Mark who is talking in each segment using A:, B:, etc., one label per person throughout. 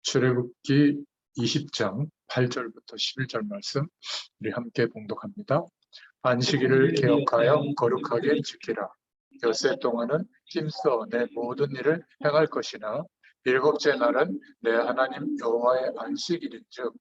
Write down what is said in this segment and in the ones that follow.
A: 출애굽기 20장 8절부터 11절 말씀 우리 함께 봉독합니다. 안식일을 기억하여 거룩하게 지키라. 엿새 동안은 힘써 내 모든 일을 행할 것이나 일곱째 날은 내 하나님 여호와의 안식일인즉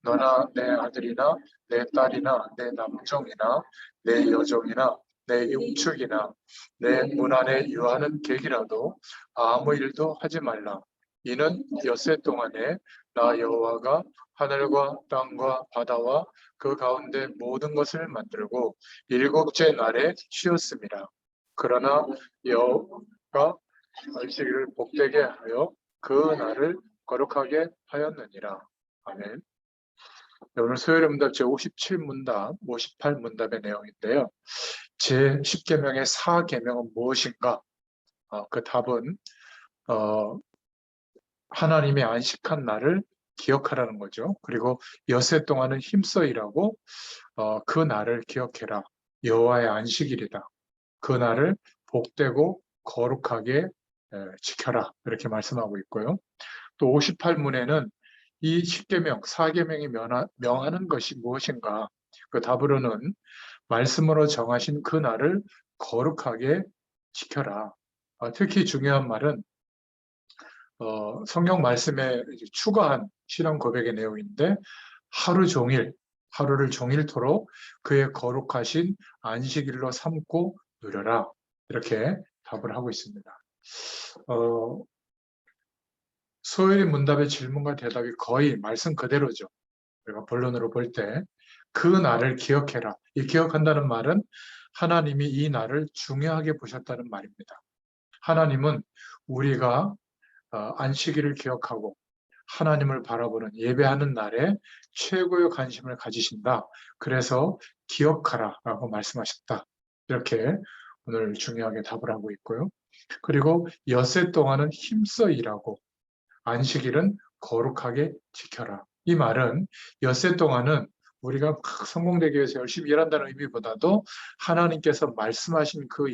A: 너나 내 아들이나 내 딸이나 내 남종이나 내 여종이나 내 육축이나 내 문 안에 유하는 객이라도 아무 일도 하지 말라. 이는 엿새 동안에 나 여호와가 하늘과 땅과 바다와 그 가운데 모든 것을 만들고 일곱째 날에 쉬었습니다. 그러나 여호와가 안식일을 복되게 하여 그 날을 거룩하게 하였느니라. 아멘. 오늘 수요일 문답 제57문답, 58문답의 내용인데요. 제10계명의 4계명은 무엇인가? 그 답은 하나님의 안식한 날을 기억하라는 거죠. 그리고 엿새 동안은 힘써 일하고 그 날을 기억해라. 여호와의 안식일이다. 그 날을 복되고 거룩하게 지켜라. 이렇게 말씀하고 있고요. 또 58문에는 이 10계명, 4계명이 명하는 것이 무엇인가? 그 답으로는 말씀으로 정하신 그 날을 거룩하게 지켜라. 특히 중요한 말은 성경 말씀에 추가한 신앙 고백의 내용인데 하루를 종일토록 그의 거룩하신 안식일로 삼고 누려라. 이렇게 답을 하고 있습니다. 수요일 문답의 질문과 대답이 거의 말씀 그대로죠. 우리가 본론으로 볼 때 그 날을 기억해라. 이 기억한다는 말은 하나님이 이 날을 중요하게 보셨다는 말입니다. 하나님은 우리가 안식일을 기억하고 하나님을 바라보는 예배하는 날에 최고의 관심을 가지신다. 그래서 기억하라 라고 말씀하셨다. 이렇게 오늘 중요하게 답을 하고 있고요. 그리고 엿새 동안은 힘써 일하고 안식일은 거룩하게 지켜라. 이 말은 엿새 동안은 우리가 막 성공되기 위해서 열심히 일한다는 의미보다도 하나님께서 말씀하신 그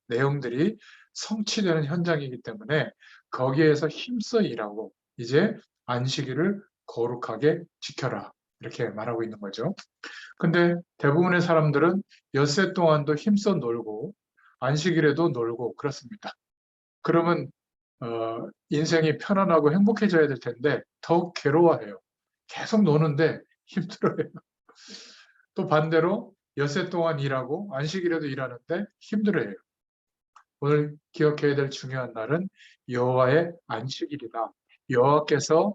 A: 내용들이 성취되는 현장이기 때문에 거기에서 힘써 일하고 이제 안식일을 거룩하게 지켜라. 이렇게 말하고 있는 거죠. 근데 대부분의 사람들은 엿새 동안도 힘써 놀고 안식일에도 놀고 그렇습니다. 그러면 인생이 편안하고 행복해져야 될 텐데 더욱 괴로워해요. 계속 노는데 힘들어요. 또 반대로 엿새 동안 일하고 안식일에도 일하는데 힘들어해요. 오늘 기억해야 될 중요한 날은 여호와의 안식일이다. 여호와께서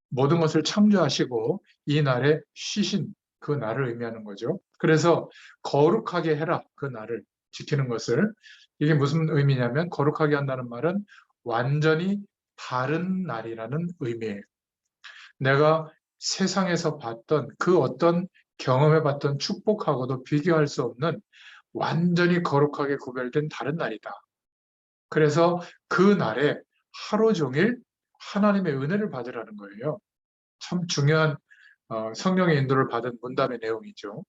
A: 모든 것을 창조하시고 이 날에 쉬신 그 날을 의미하는 거죠. 그래서 거룩하게 해라. 그 날을 지키는 것을. 이게 무슨 의미냐면 거룩하게 한다는 말은 완전히 다른 날이라는 의미예요. 내가 세상에서 봤던 그 어떤 경험해봤던 축복하고도 비교할 수 없는 완전히 거룩하게 구별된 다른 날이다. 그래서 그 날에 하루 종일 하나님의 은혜를 받으라는 거예요. 참 중요한 성령의 인도를 받은 문답의 내용이죠.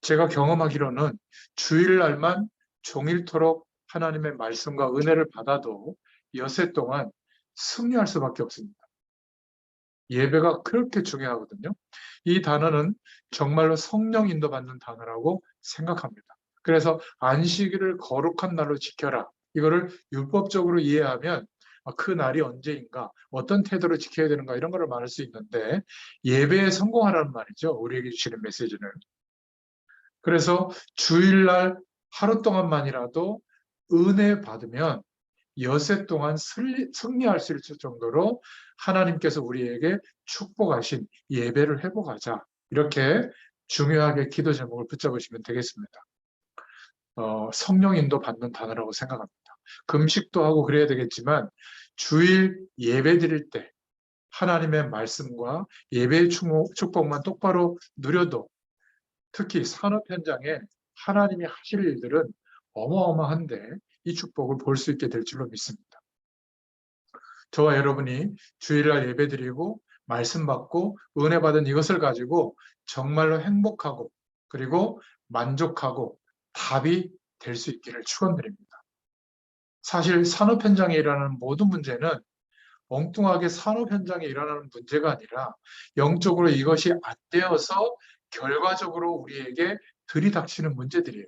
A: 제가 경험하기로는 주일날만 종일토록 하나님의 말씀과 은혜를 받아도 엿새 동안 승리할 수밖에 없습니다. 예배가 그렇게 중요하거든요. 이 단어는 정말로 성령 인도받는 단어라고 생각합니다. 그래서 안식일을 거룩한 날로 지켜라. 이거를 율법적으로 이해하면 그 날이 언제인가, 어떤 태도로 지켜야 되는가 이런 거를 말할 수 있는데 예배에 성공하라는 말이죠. 우리에게 주시는 메시지는. 그래서 주일날 하루 동안만이라도 은혜 받으면 엿새 동안 승리할 수 있을 정도로 하나님께서 우리에게 축복하신 예배를 회복하자. 이렇게 중요하게 기도 제목을 붙잡으시면 되겠습니다. 성령 인도 받는 단어라고 생각합니다. 금식도 하고 그래야 되겠지만 주일 예배 드릴 때 하나님의 말씀과 예배의 축복만 똑바로 누려도 특히 산업 현장에 하나님이 하실 일들은 어마어마한데 이 축복을 볼 수 있게 될 줄로 믿습니다. 저와 여러분이 주일날 예배드리고 말씀 받고 은혜 받은 이것을 가지고 정말로 행복하고 그리고 만족하고 답이 될 수 있기를 축원드립니다. 사실 산업 현장에 일어나는 모든 문제는 엉뚱하게 산업 현장에 일어나는 문제가 아니라 영적으로 이것이 안 되어서 결과적으로 우리에게 들이닥치는 문제들이에요.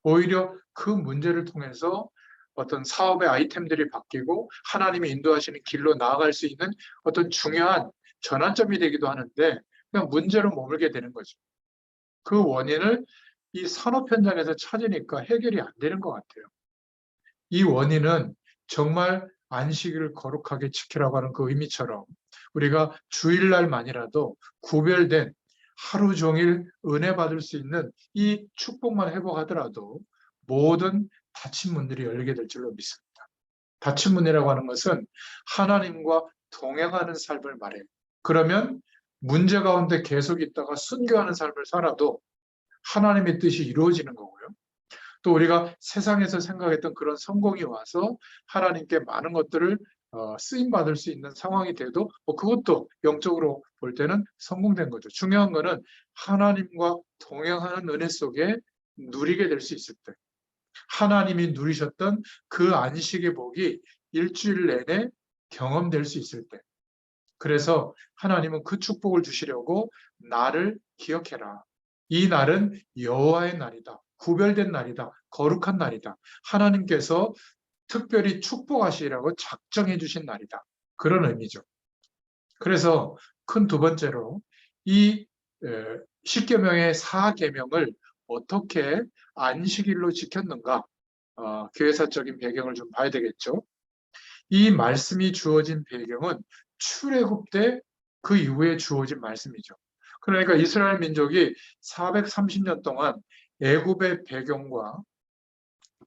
A: 오히려 그 문제를 통해서 어떤 사업의 아이템들이 바뀌고 하나님이 인도하시는 길로 나아갈 수 있는 어떤 중요한 전환점이 되기도 하는데 그냥 문제로 머물게 되는 거죠. 그 원인을 이 산업 현장에서 찾으니까 해결이 안 되는 것 같아요. 이 원인은 정말 안식일을 거룩하게 지키라고 하는 그 의미처럼 우리가 주일날만이라도 구별된 하루 종일 은혜 받을 수 있는 이 축복만 회복하더라도 모든 닫힌 문들이 열리게 될 줄로 믿습니다. 닫힌 문이라고 하는 것은 하나님과 동행하는 삶을 말해요. 그러면 문제 가운데 계속 있다가 순교하는 삶을 살아도 하나님의 뜻이 이루어지는 거고요. 또 우리가 세상에서 생각했던 그런 성공이 와서 하나님께 많은 것들을 쓰임 받을 수 있는 상황이 돼도 그것도 영적으로 볼 때는 성공된 거죠. 중요한 거는 하나님과 동행하는 은혜 속에 누리게 될 수 있을 때, 하나님이 누리셨던 그 안식의 복이 일주일 내내 경험될 수 있을 때, 그래서 하나님은 그 축복을 주시려고 나를 기억해라. 이 날은 여호와의 날이다. 구별된 날이다. 거룩한 날이다. 하나님께서 특별히 축복하시라고 작정해 주신 날이다. 그런 의미죠. 그래서 큰 두 번째로 이 십계명의 4계명을 어떻게 안식일로 지켰는가, 교회사적인 배경을 좀 봐야 되겠죠. 이 말씀이 주어진 배경은 출애굽 때 그 이후에 주어진 말씀이죠. 그러니까 이스라엘 민족이 430년 동안 애굽의 배경과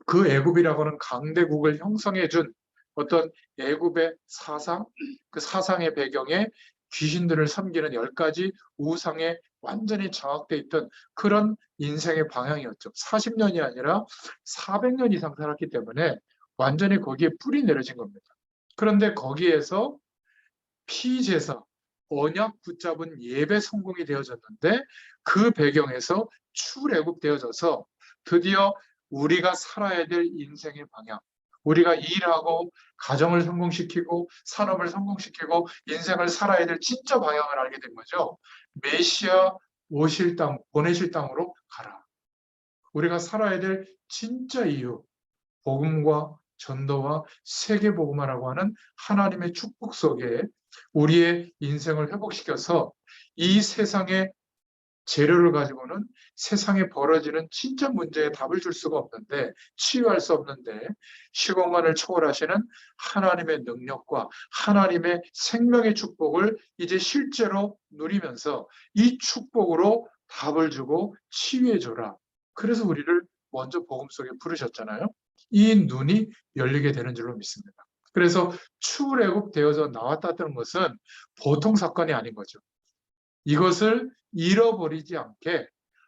A: 그 애굽이라고 하는 강대국을 형성해 준 어떤 애굽의 사상, 그 사상의 배경에 귀신들을 섬기는 10가지 우상에 완전히 장악돼 있던 그런 인생의 방향이었죠. 40년이 아니라 400년 이상 살았기 때문에 완전히 거기에 뿔이 내려진 겁니다. 그런데 거기에서 피제사, 언약 붙잡은 예배 성공이 되어졌는데 그 배경에서 출애굽되어져서 드디어 우리가 살아야 될 인생의 방향, 우리가 일하고 가정을 성공시키고 산업을 성공시키고 인생을 살아야 될 진짜 방향을 알게 된 거죠. 메시아 오실 땅, 보내실 땅으로 가라. 우리가 살아야 될 진짜 이유, 복음과 전도와 세계 복음화라고 하는 하나님의 축복 속에 우리의 인생을 회복시켜서 이 세상의 재료를 가지고는 세상에 벌어지는 진짜 문제에 답을 줄 수가 없는데, 치유할 수 없는데 시공간을 초월하시는 하나님의 능력과 하나님의 생명의 축복을 이제 실제로 누리면서 이 축복으로 답을 주고 치유해 줘라. 그래서 우리를 먼저 복음 속에 부르셨잖아요. 이 눈이 열리게 되는 줄로 믿습니다. 그래서 출애굽되어져 나왔다는 것은 보통 사건이 아닌 거죠. 이것을 잃어버리지 않게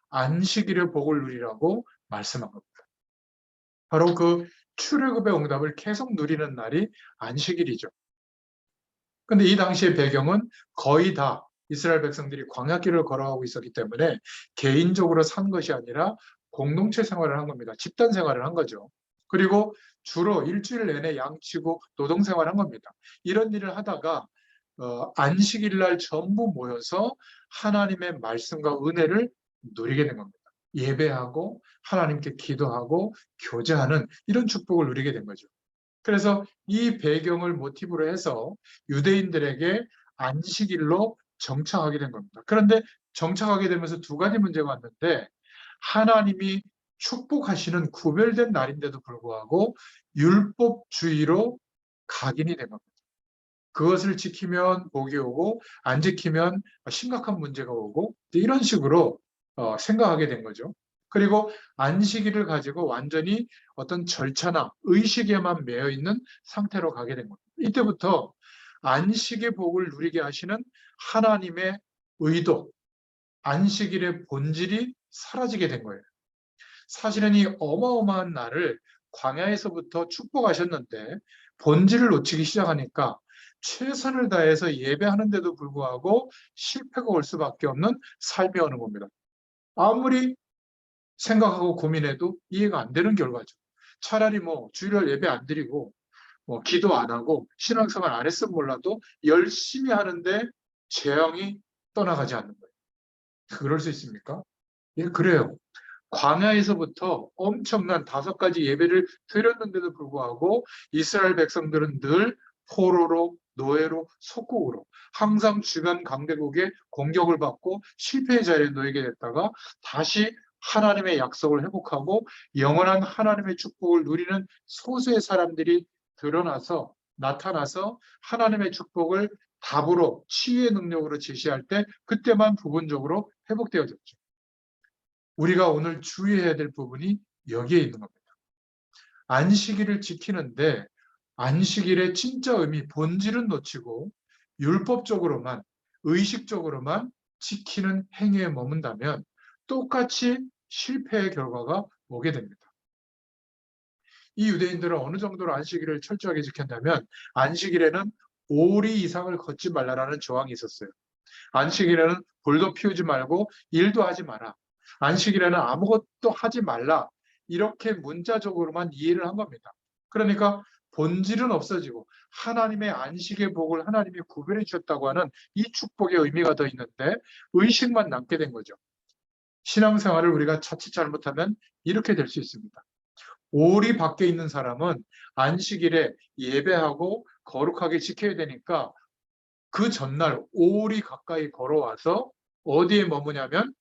A: 안식일의 복을 누리라고 말씀한 겁니다. 바로 그 출애굽의 응답을 계속 누리는 날이 안식일이죠. 근데 이 당시의 배경은 거의 다 이스라엘 백성들이 광야길을 걸어가고 있었기 때문에 개인적으로 산 것이 아니라 공동체 생활을 한 겁니다. 집단 생활을 한 거죠. 그리고 주로 일주일 내내 양치고 노동 생활을 한 겁니다. 이런 일을 하다가 안식일 날 전부 모여서 하나님의 말씀과 은혜를 누리게 된 겁니다. 예배하고 하나님께 기도하고 교제하는 이런 축복을 누리게 된 거죠. 그래서 이 배경을 모티브로 해서 유대인들에게 안식일로 정착하게 된 겁니다. 그런데 정착하게 되면서 두 가지 문제가 왔는데, 하나님이 축복하시는 구별된 날인데도 불구하고 율법주의로 각인이 된 겁니다. 그것을 지키면 복이 오고 안 지키면 심각한 문제가 오고 이런 식으로 생각하게 된 거죠. 그리고 안식일을 가지고 완전히 어떤 절차나 의식에만 매여 있는 상태로 가게 된 겁니다. 이때부터 안식의 복을 누리게 하시는 하나님의 의도, 안식일의 본질이 사라지게 된 거예요. 사실은 이 어마어마한 날을 광야에서부터 축복하셨는데 본질을 놓치기 시작하니까 최선을 다해서 예배하는데도 불구하고 실패가 올 수밖에 없는 삶이 오는 겁니다. 아무리 생각하고 고민해도 이해가 안 되는 결과죠. 차라리 주일날 예배 안 드리고 기도 안 하고 신앙생활 안 했으면 몰라도 열심히 하는데 재앙이 떠나가지 않는 거예요. 그럴 수 있습니까? 예, 그래요. 광야에서부터 엄청난 5가지 예배를 드렸는데도 불구하고 이스라엘 백성들은 늘 포로로, 노예로, 속국으로 항상 주변 강대국의 공격을 받고 실패의 자리에 놓이게 됐다가 다시 하나님의 약속을 회복하고 영원한 하나님의 축복을 누리는 소수의 사람들이 나타나서 하나님의 축복을 답으로 치유의 능력으로 제시할 때 그때만 부분적으로 회복되어졌죠. 우리가 오늘 주의해야 될 부분이 여기에 있는 겁니다. 안식일을 지키는데 안식일의 진짜 의미, 본질은 놓치고 율법적으로만, 의식적으로만 지키는 행위에 머문다면 똑같이 실패의 결과가 오게 됩니다. 이 유대인들은 어느 정도로 안식일을 철저하게 지켰냐면 안식일에는 오리 이상을 걷지 말라라는 조항이 있었어요. 안식일에는 불도 피우지 말고 일도 하지 마라. 안식일에는 아무것도 하지 말라. 이렇게 문자적으로만 이해를 한 겁니다. 그러니까 본질은 없어지고 하나님의 안식의 복을 하나님이 구별해 주셨다고 하는 이 축복의 의미가 더 있는데 의식만 남게 된 거죠. 신앙생활을 우리가 자칫 잘못하면 이렇게 될 수 있습니다. 오리 밖에 있는 사람은 안식일에 예배하고 거룩하게 지켜야 되니까 그 전날 오리 가까이 걸어와서 어디에 머무냐면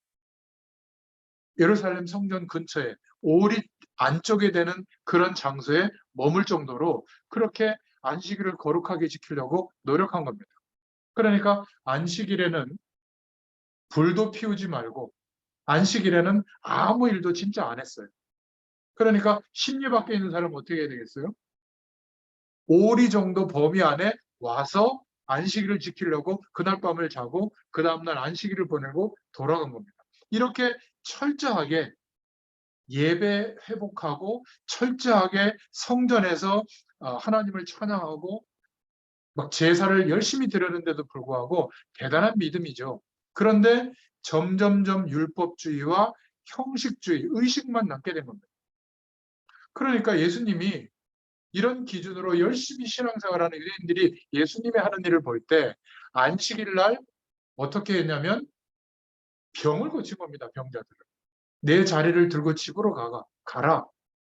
A: 예루살렘 성전 근처에 오리 안쪽에 되는 그런 장소에 머물 정도로 그렇게 안식일을 거룩하게 지키려고 노력한 겁니다. 그러니까 안식일에는 불도 피우지 말고 안식일에는 아무 일도 진짜 안 했어요. 그러니까 십리 밖에 있는 사람은 어떻게 해야 되겠어요? 오리 정도 범위 안에 와서 안식일을 지키려고 그날 밤을 자고 그 다음날 안식일을 보내고 돌아간 겁니다. 이렇게 철저하게 예배 회복하고 철저하게 성전에서 하나님을 찬양하고 막 제사를 열심히 드렸는데도 불구하고 대단한 믿음이죠. 그런데 점점점 율법주의와 형식주의, 의식만 남게 된 겁니다. 그러니까 예수님이 이런 기준으로 열심히 신앙생활하는 유대인들이 예수님의 하는 일을 볼 때 안식일 날 어떻게 했냐면 병을 고친 겁니다. 병자들을. 내 자리를 들고 집으로 가라.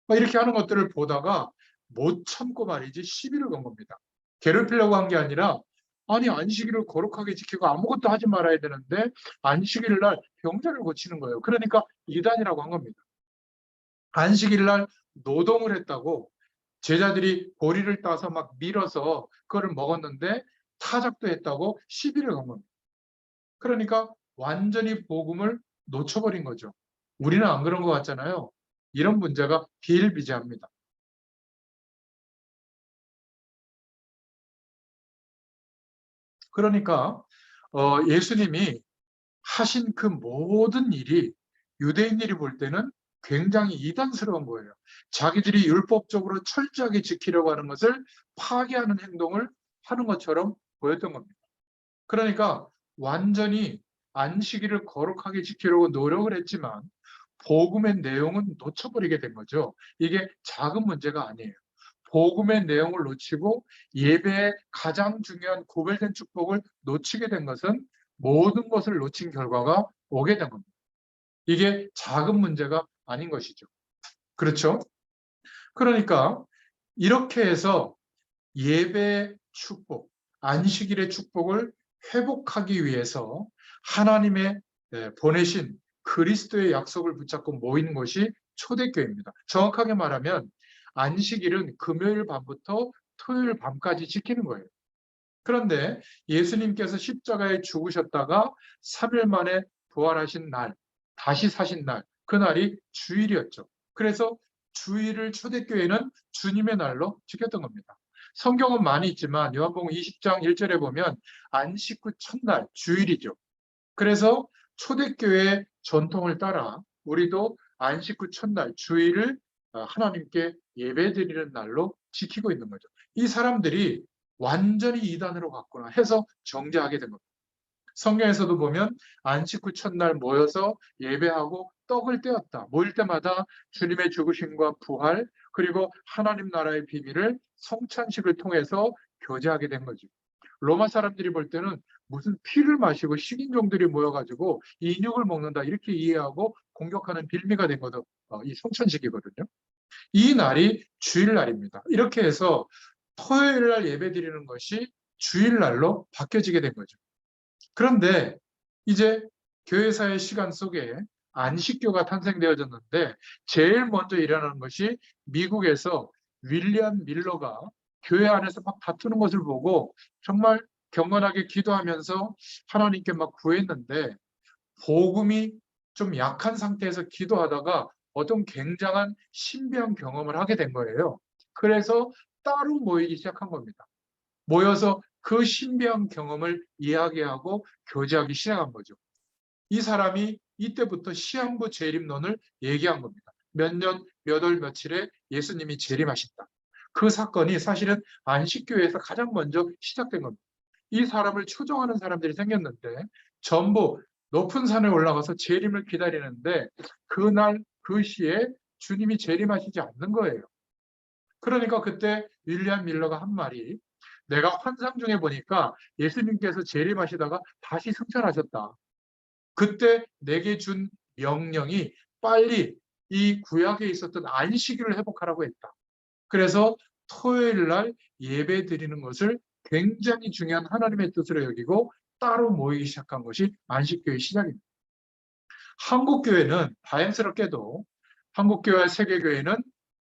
A: 이렇게 하는 것들을 보다가 못 참고 말이지 시비를 건 겁니다. 괴롭히려고 한 게 아니라 아니 안식일을 거룩하게 지키고 아무것도 하지 말아야 되는데 안식일 날 병자를 고치는 거예요. 그러니까 이단이라고 한 겁니다. 안식일 날 노동을 했다고 제자들이 보리를 따서 막 밀어서 그거를 먹었는데 타작도 했다고 시비를 건 겁니다. 그러니까 완전히 복음을 놓쳐버린 거죠. 우리는 안 그런 것 같잖아요. 이런 문제가 비일비재합니다. 그러니까 예수님이 하신 그 모든 일이 유대인들이 볼 때는 굉장히 이단스러운 거예요. 자기들이 율법적으로 철저하게 지키려고 하는 것을 파괴하는 행동을 하는 것처럼 보였던 겁니다. 그러니까 완전히 안식일을 거룩하게 지키려고 노력을 했지만 복음의 내용은 놓쳐버리게 된 거죠. 이게 작은 문제가 아니에요. 복음의 내용을 놓치고 예배의 가장 중요한 구별된 축복을 놓치게 된 것은 모든 것을 놓친 결과가 오게 된 겁니다. 이게 작은 문제가 아닌 것이죠. 그렇죠? 그러니까 이렇게 해서 예배의 축복, 안식일의 축복을 회복하기 위해서 하나님의 보내신 그리스도의 약속을 붙잡고 모인 것이 초대교회입니다. 정확하게 말하면 안식일은 금요일 밤부터 토요일 밤까지 지키는 거예요. 그런데 예수님께서 십자가에 죽으셨다가 3일 만에 부활하신 날, 다시 사신 날, 그날이 주일이었죠. 그래서 주일을 초대교회는 주님의 날로 지켰던 겁니다. 성경은 많이 있지만 요한복음 20장 1절에 보면 안식 후 첫날, 주일이죠. 그래서 초대교회의 전통을 따라 우리도 안식 후 첫날, 주일을 하나님께 예배드리는 날로 지키고 있는 거죠. 이 사람들이 완전히 이단으로 갔구나 해서 정죄하게 된 겁니다. 성경에서도 보면 안식 후 첫날 모여서 예배하고 떡을 떼었다. 모일 때마다 주님의 죽으심과 부활 그리고 하나님 나라의 비밀을 성찬식을 통해서 교제하게 된 거죠. 로마 사람들이 볼 때는 무슨 피를 마시고 식인종들이 모여가지고 인육을 먹는다 이렇게 이해하고 공격하는 빌미가 된 것도 이 성찬식이거든요. 이 날이 주일날입니다. 이렇게 해서 토요일 날 예배 드리는 것이 주일날로 바뀌어지게 된 거죠. 그런데 이제 교회사의 시간 속에 안식교가 탄생되어졌는데 제일 먼저 일어나는 것이 미국에서 윌리엄 밀러가 교회 안에서 막 다투는 것을 보고 정말 경건하게 기도하면서 하나님께 막 구했는데 복음이 좀 약한 상태에서 기도하다가 어떤 굉장한 신비한 경험을 하게 된 거예요. 그래서 따로 모이기 시작한 겁니다. 모여서 그 신비한 경험을 이야기하고 교제하기 시작한 거죠. 이 사람이 이때부터 시한부 재림론을 얘기한 겁니다. 몇 년, 몇 월, 며칠에 예수님이 재림하신다. 그 사건이 사실은 안식교회에서 가장 먼저 시작된 겁니다. 이 사람을 추종하는 사람들이 생겼는데 전부 높은 산에 올라가서 재림을 기다리는데 그날 그 시에 주님이 재림하시지 않는 거예요. 그러니까 그때 윌리엄 밀러가 한 말이 내가 환상 중에 보니까 예수님께서 재림하시다가 다시 승천하셨다. 그때 내게 준 명령이 빨리 이 구약에 있었던 안식일을 회복하라고 했다. 그래서 토요일 날 예배 드리는 것을 굉장히 중요한 하나님의 뜻으로 여기고 따로 모이기 시작한 것이 안식교의 시작입니다. 한국교회는 다행스럽게도 한국교회와 세계교회는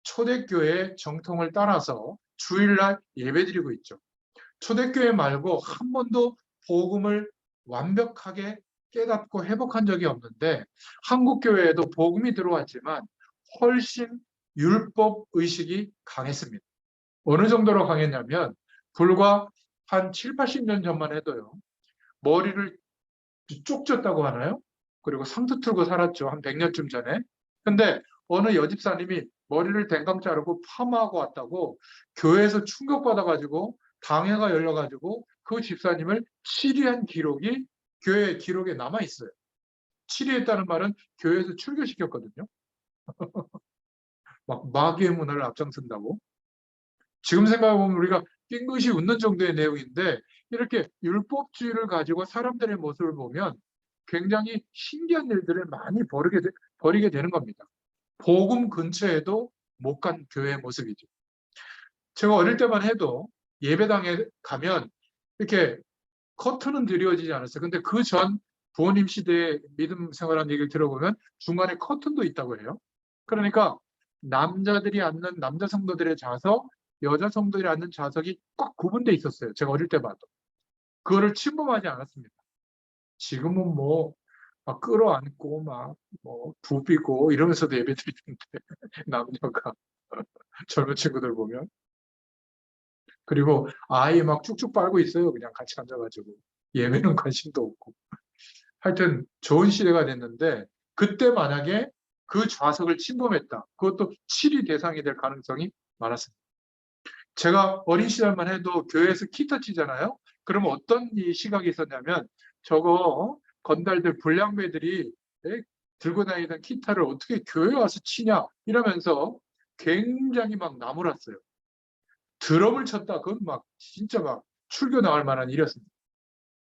A: 초대교회의 정통을 따라서 주일날 예배드리고 있죠. 초대교회 말고 한 번도 복음을 완벽하게 깨닫고 회복한 적이 없는데 한국교회에도 복음이 들어왔지만 훨씬 율법 의식이 강했습니다. 어느 정도로 강했냐면 불과 한 7, 80년 전만 해도요. 머리를 쭉 쪘다고 하나요? 그리고 상투 틀고 살았죠. 한 100년쯤 전에. 근데 어느 여집사님이 머리를 댕강 자르고 파마하고 왔다고 교회에서 충격받아가지고 당회가 열려가지고 그 집사님을 치리한 기록이 교회 기록에 남아있어요. 치리했다는 말은 교회에서 출교시켰거든요. 막 마귀의 문화를 앞장선다고. 지금 생각해보면 우리가 띵긋이 웃는 정도의 내용인데 이렇게 율법주의를 가지고 사람들의 모습을 보면 굉장히 신기한 일들을 많이 벌이게 되는 겁니다. 복음 근처에도 못 간 교회의 모습이죠. 제가 어릴 때만 해도 예배당에 가면 이렇게 커튼은 드리워지지 않았어요. 근데 그 전 부모님 시대에 믿음 생활한 얘기를 들어보면 중간에 커튼도 있다고 해요. 그러니까 남자들이 앉는 남자 성도들의 좌석, 여자 성도들이 앉는 좌석이 꽉 구분돼 있었어요. 제가 어릴 때 봐도. 그거를 침범하지 않았습니다. 지금은 뭐 막 끌어안고 막 뭐 부비고 이러면서도 예배 드리는데 남녀가 젊은 친구들 보면 그리고 아이 막 쭉쭉 빨고 있어요. 그냥 같이 앉아가지고 예배는 관심도 없고 하여튼 좋은 시대가 됐는데 그때 만약에 그 좌석을 침범했다. 그것도 치리 대상이 될 가능성이 많았습니다. 제가 어린 시절만 해도 교회에서 기타 치잖아요. 그러면 어떤 이 시각이 있었냐면 저거 건달들 불량배들이 들고 다니던 기타를 어떻게 교회에 와서 치냐 이러면서 굉장히 막 나무랐어요. 드럼을 쳤다. 그건 막 진짜 막 출교 나갈 만한 일이었습니다.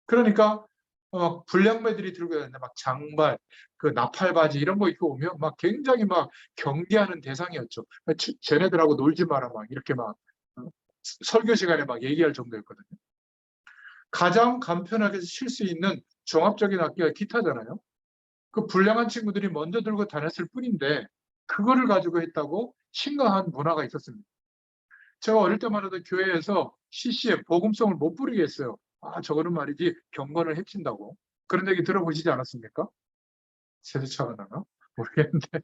A: 그러니까 불량배들이 들고 다니는 막 장발, 그 나팔바지 이런 거 입고 오면 막 굉장히 막 경계하는 대상이었죠. 쟤네들하고 놀지 마라 막 이렇게 막 설교 시간에 막 얘기할 정도였거든요. 가장 간편하게 칠 수 있는 종합적인 악기가 기타잖아요. 그 불량한 친구들이 먼저 들고 다녔을 뿐인데 그거를 가지고 했다고 심각한 문화가 있었습니다. 제가 어릴 때만 해도 교회에서 CCM, 복음성을 못 부르게 했어요. 아, 저거는 말이지 경건을 해친다고. 그런 얘기 들어보시지 않았습니까? 세대차가 나나? 모르겠는데.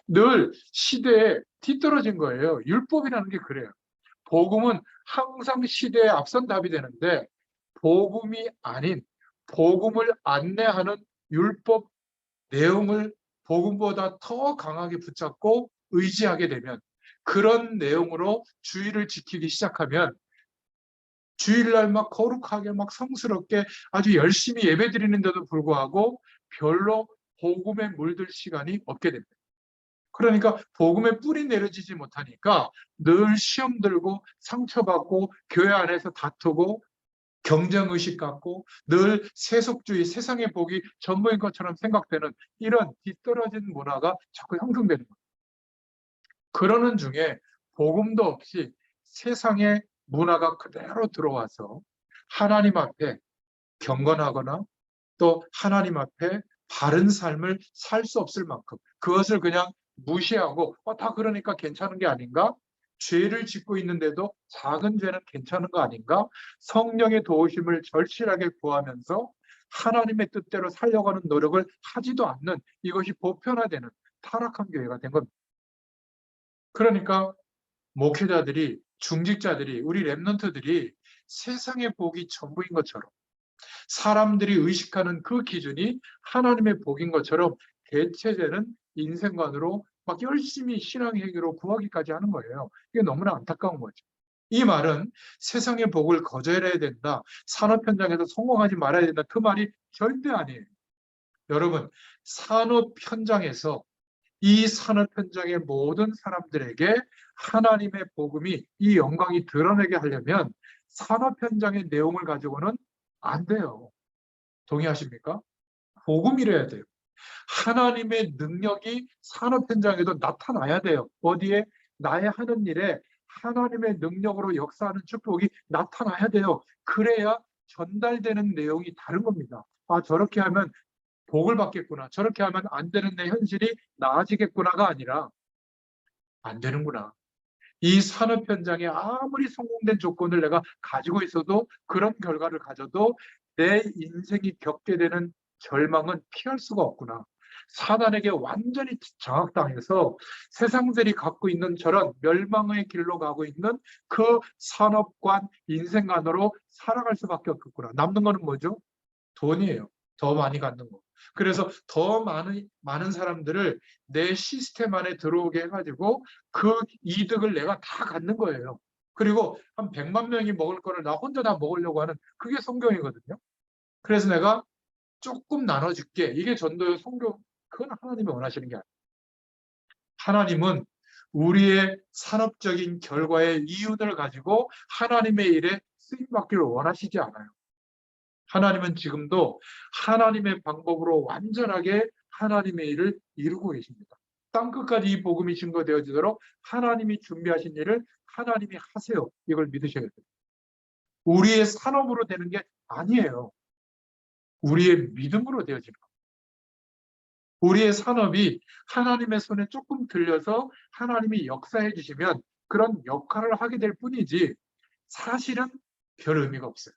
A: 늘 시대에 뒤떨어진 거예요. 율법이라는 게 그래요. 복음은 항상 시대에 앞선 답이 되는데 복음이 아닌 복음을 안내하는 율법 내용을 복음보다 더 강하게 붙잡고 의지하게 되면 그런 내용으로 주의를 지키기 시작하면 주일날 막 거룩하게 막 성스럽게 아주 열심히 예배드리는데도 불구하고 별로 복음에 물들 시간이 없게 됩니다. 그러니까 복음의 뿌리 내려지지 못하니까 늘 시험 들고 상처받고 교회 안에서 다투고 경쟁의식 갖고 늘 세속주의, 세상의 복이 전부인 것처럼 생각되는 이런 뒤떨어진 문화가 자꾸 형성되는 거예요. 그러는 중에 복음도 없이 세상의 문화가 그대로 들어와서 하나님 앞에 경건하거나 또 하나님 앞에 바른 삶을 살 수 없을 만큼 그것을 그냥 무시하고 다 그러니까 괜찮은 게 아닌가? 죄를 짓고 있는데도 작은 죄는 괜찮은 거 아닌가? 성령의 도우심을 절실하게 구하면서 하나님의 뜻대로 살려가는 노력을 하지도 않는 이것이 보편화되는 타락한 교회가 된 겁니다. 그러니까 목회자들이, 중직자들이, 우리 랩런트들이 세상의 복이 전부인 것처럼 사람들이 의식하는 그 기준이 하나님의 복인 것처럼 대체되는 인생관으로 막 열심히 신앙행위로 구하기까지 하는 거예요. 이게 너무나 안타까운 거죠. 이 말은 세상의 복을 거절해야 된다, 산업 현장에서 성공하지 말아야 된다, 그 말이 절대 아니에요. 여러분, 산업 현장에서 이 산업 현장의 모든 사람들에게 하나님의 복음이, 이 영광이 드러내게 하려면 산업 현장의 내용을 가지고는 안 돼요. 동의하십니까? 복음이래야 돼요. 하나님의 능력이 산업 현장에도 나타나야 돼요. 어디에? 나의 하는 일에 하나님의 능력으로 역사하는 축복이 나타나야 돼요. 그래야 전달되는 내용이 다른 겁니다. 저렇게 하면 복을 받겠구나. 저렇게 하면 안 되는 내 현실이 나아지겠구나가 아니라 안 되는구나. 이 산업 현장에 아무리 성공된 조건을 내가 가지고 있어도, 그런 결과를 가져도 내 인생이 겪게 되는 절망은 피할 수가 없구나. 사단에게 완전히 장악당해서 세상들이 갖고 있는 저런 멸망의 길로 가고 있는 그 산업관, 인생관으로 살아갈 수밖에 없겠구나. 남는 거는 뭐죠? 돈이에요. 더 많이 갖는 거. 그래서 더 많은 사람들을 내 시스템 안에 들어오게 해가지고 그 이득을 내가 다 갖는 거예요. 그리고 한 100만 명이 먹을 거를 나 혼자 다 먹으려고 하는, 그게 성경이거든요. 그래서 내가 조금 나눠줄게. 이게 전도의 성경. 그건 하나님이 원하시는 게 아니에요. 하나님은 우리의 산업적인 결과의 이윤을 가지고 하나님의 일에 쓰임받기를 원하시지 않아요. 하나님은 지금도 하나님의 방법으로 완전하게 하나님의 일을 이루고 계십니다. 땅끝까지 이 복음이 증거되어지도록 하나님이 준비하신 일을 하나님이 하세요. 이걸 믿으셔야 돼요. 우리의 산업으로 되는 게 아니에요. 우리의 믿음으로 되어지는 겁니다. 우리의 산업이 하나님의 손에 조금 들려서 하나님이 역사해 주시면 그런 역할을 하게 될 뿐이지 사실은 별 의미가 없어요.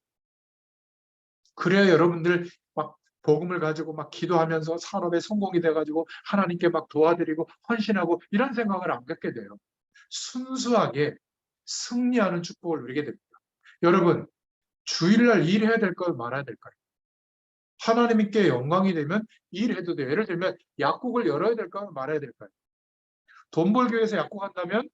A: 그래야 여러분들 막 복음을 가지고 막 기도하면서 산업에 성공이 돼가지고 하나님께 막 도와드리고 헌신하고 이런 생각을 안 갖게 돼요. 순수하게 승리하는 축복을 누리게 됩니다. 여러분, 주일날 일해야 될까요? 말아야 될까요? 하나님께 영광이 되면 일해도 돼요. 예를 들면 약국을 열어야 될까요? 말아야 될까요? 돈 벌기 위해서 약국한다면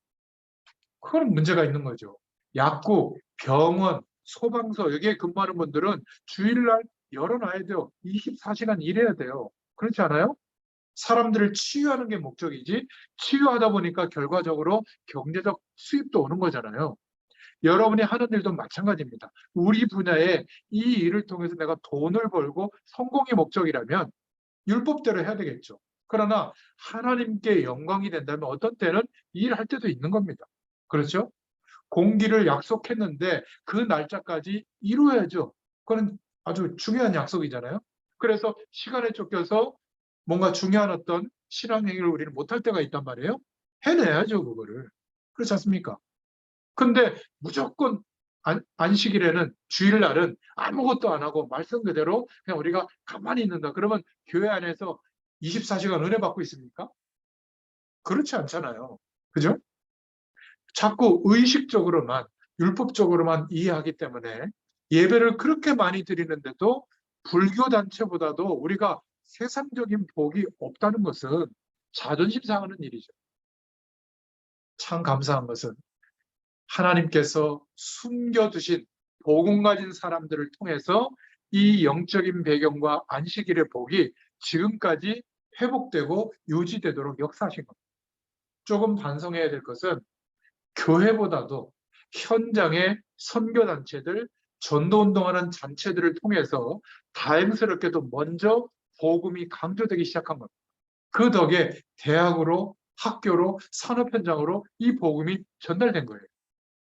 A: 그건 문제가 있는 거죠. 약국, 병원, 소방서 여기에 근무하는 분들은 주일날 열어놔야 돼요. 24시간 일해야 돼요. 그렇지 않아요? 사람들을 치유하는 게 목적이지, 치유하다 보니까 결과적으로 경제적 수입도 오는 거잖아요. 여러분이 하는 일도 마찬가지입니다. 우리 분야에 이 일을 통해서 내가 돈을 벌고 성공이 목적이라면 율법대로 해야 되겠죠. 그러나 하나님께 영광이 된다면 어떤 때는 일할 때도 있는 겁니다. 그렇죠? 공기를 약속했는데 그 날짜까지 이루어야죠. 그건 아주 중요한 약속이잖아요. 그래서 시간에 쫓겨서 뭔가 중요한 어떤 신앙 행위를 우리는 못할 때가 있단 말이에요. 해내야죠, 그거를. 그렇지 않습니까? 근데 무조건 안식일에는, 주일날은 아무것도 안 하고 말씀 그대로 그냥 우리가 가만히 있는다. 그러면 교회 안에서 24시간 은혜 받고 있습니까? 그렇지 않잖아요. 그죠? 자꾸 의식적으로만, 율법적으로만 이해하기 때문에 예배를 그렇게 많이 드리는데도 불교 단체보다도 우리가 세상적인 복이 없다는 것은 자존심 상하는 일이죠. 참 감사한 것은 하나님께서 숨겨두신 복음 가진 사람들을 통해서 이 영적인 배경과 안식일의 복이 지금까지 회복되고 유지되도록 역사하신 겁니다. 조금 반성해야 될 것은 교회보다도 현장의 선교단체들, 전도운동하는 단체들을 통해서 다행스럽게도 먼저 복음이 강조되기 시작한 겁니다. 그 덕에 대학으로, 학교로, 산업 현장으로 이 복음이 전달된 거예요.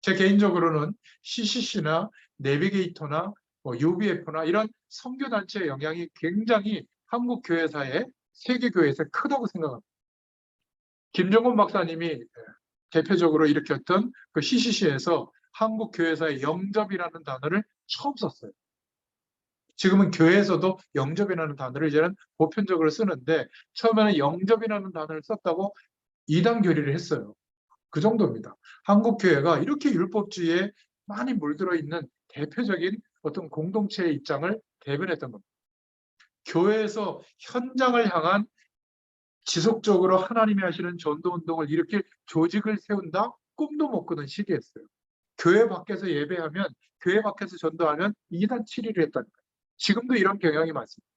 A: 제 개인적으로는 CCC나 내비게이터나 UBF나 이런 선교단체의 영향이 굉장히 한국 교회사에, 세계 교회에서 크다고 생각합니다. 김정곤 박사님이 대표적으로 일으켰던 그 CCC에서 한국 교회사의 영접이라는 단어를 처음 썼어요. 지금은 교회에서도 영접이라는 단어를 이제는 보편적으로 쓰는데 처음에는 영접이라는 단어를 썼다고 이단 교리를 했어요. 그 정도입니다. 한국 교회가 이렇게 율법주의에 많이 물들어 있는 대표적인 어떤 공동체의 입장을 대변했던 겁니다. 교회에서 현장을 향한 지속적으로 하나님이 하시는 전도운동을 일으킬 조직을 세운다? 꿈도 못 꾸는 시기였어요. 교회 밖에서 예배하면, 교회 밖에서 전도하면 이단 7일을 했다니까요. 지금도 이런 경향이 많습니다.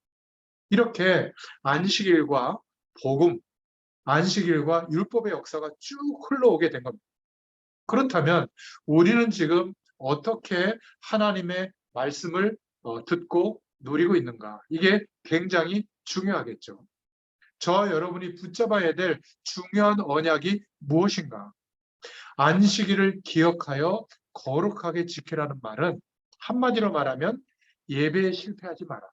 A: 이렇게 안식일과 복음, 안식일과 율법의 역사가 쭉 흘러오게 된 겁니다. 그렇다면 우리는 지금 어떻게 하나님의 말씀을 듣고 누리고 있는가? 이게 굉장히 중요하겠죠. 저와 여러분이 붙잡아야 될 중요한 언약이 무엇인가? 안식일을 기억하여 거룩하게 지키라는 말은 한마디로 말하면 예배에 실패하지 마라.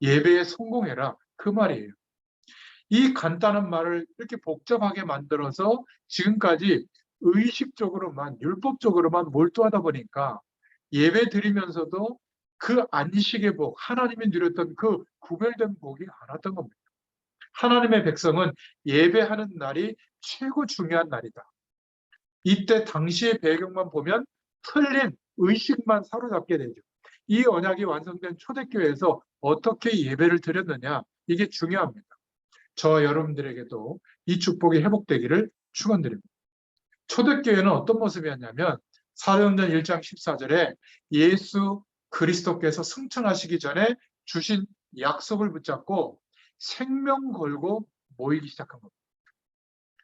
A: 예배에 성공해라. 그 말이에요. 이 간단한 말을 이렇게 복잡하게 만들어서 지금까지 의식적으로만, 율법적으로만 몰두하다 보니까 예배 드리면서도 그 안식의 복, 하나님이 누렸던 그 구별된 복이 안 왔던 겁니다. 하나님의 백성은 예배하는 날이 최고 중요한 날이다. 이때 당시의 배경만 보면 틀린 의식만 사로잡게 되죠. 이 언약이 완성된 초대교회에서 어떻게 예배를 드렸느냐, 이게 중요합니다. 저 여러분들에게도 이 축복이 회복되기를 축원드립니다. 초대교회는 어떤 모습이었냐면 사도행전 1장 14절에 예수 그리스도께서 승천하시기 전에 주신 약속을 붙잡고 생명 걸고 모이기 시작한 겁니다.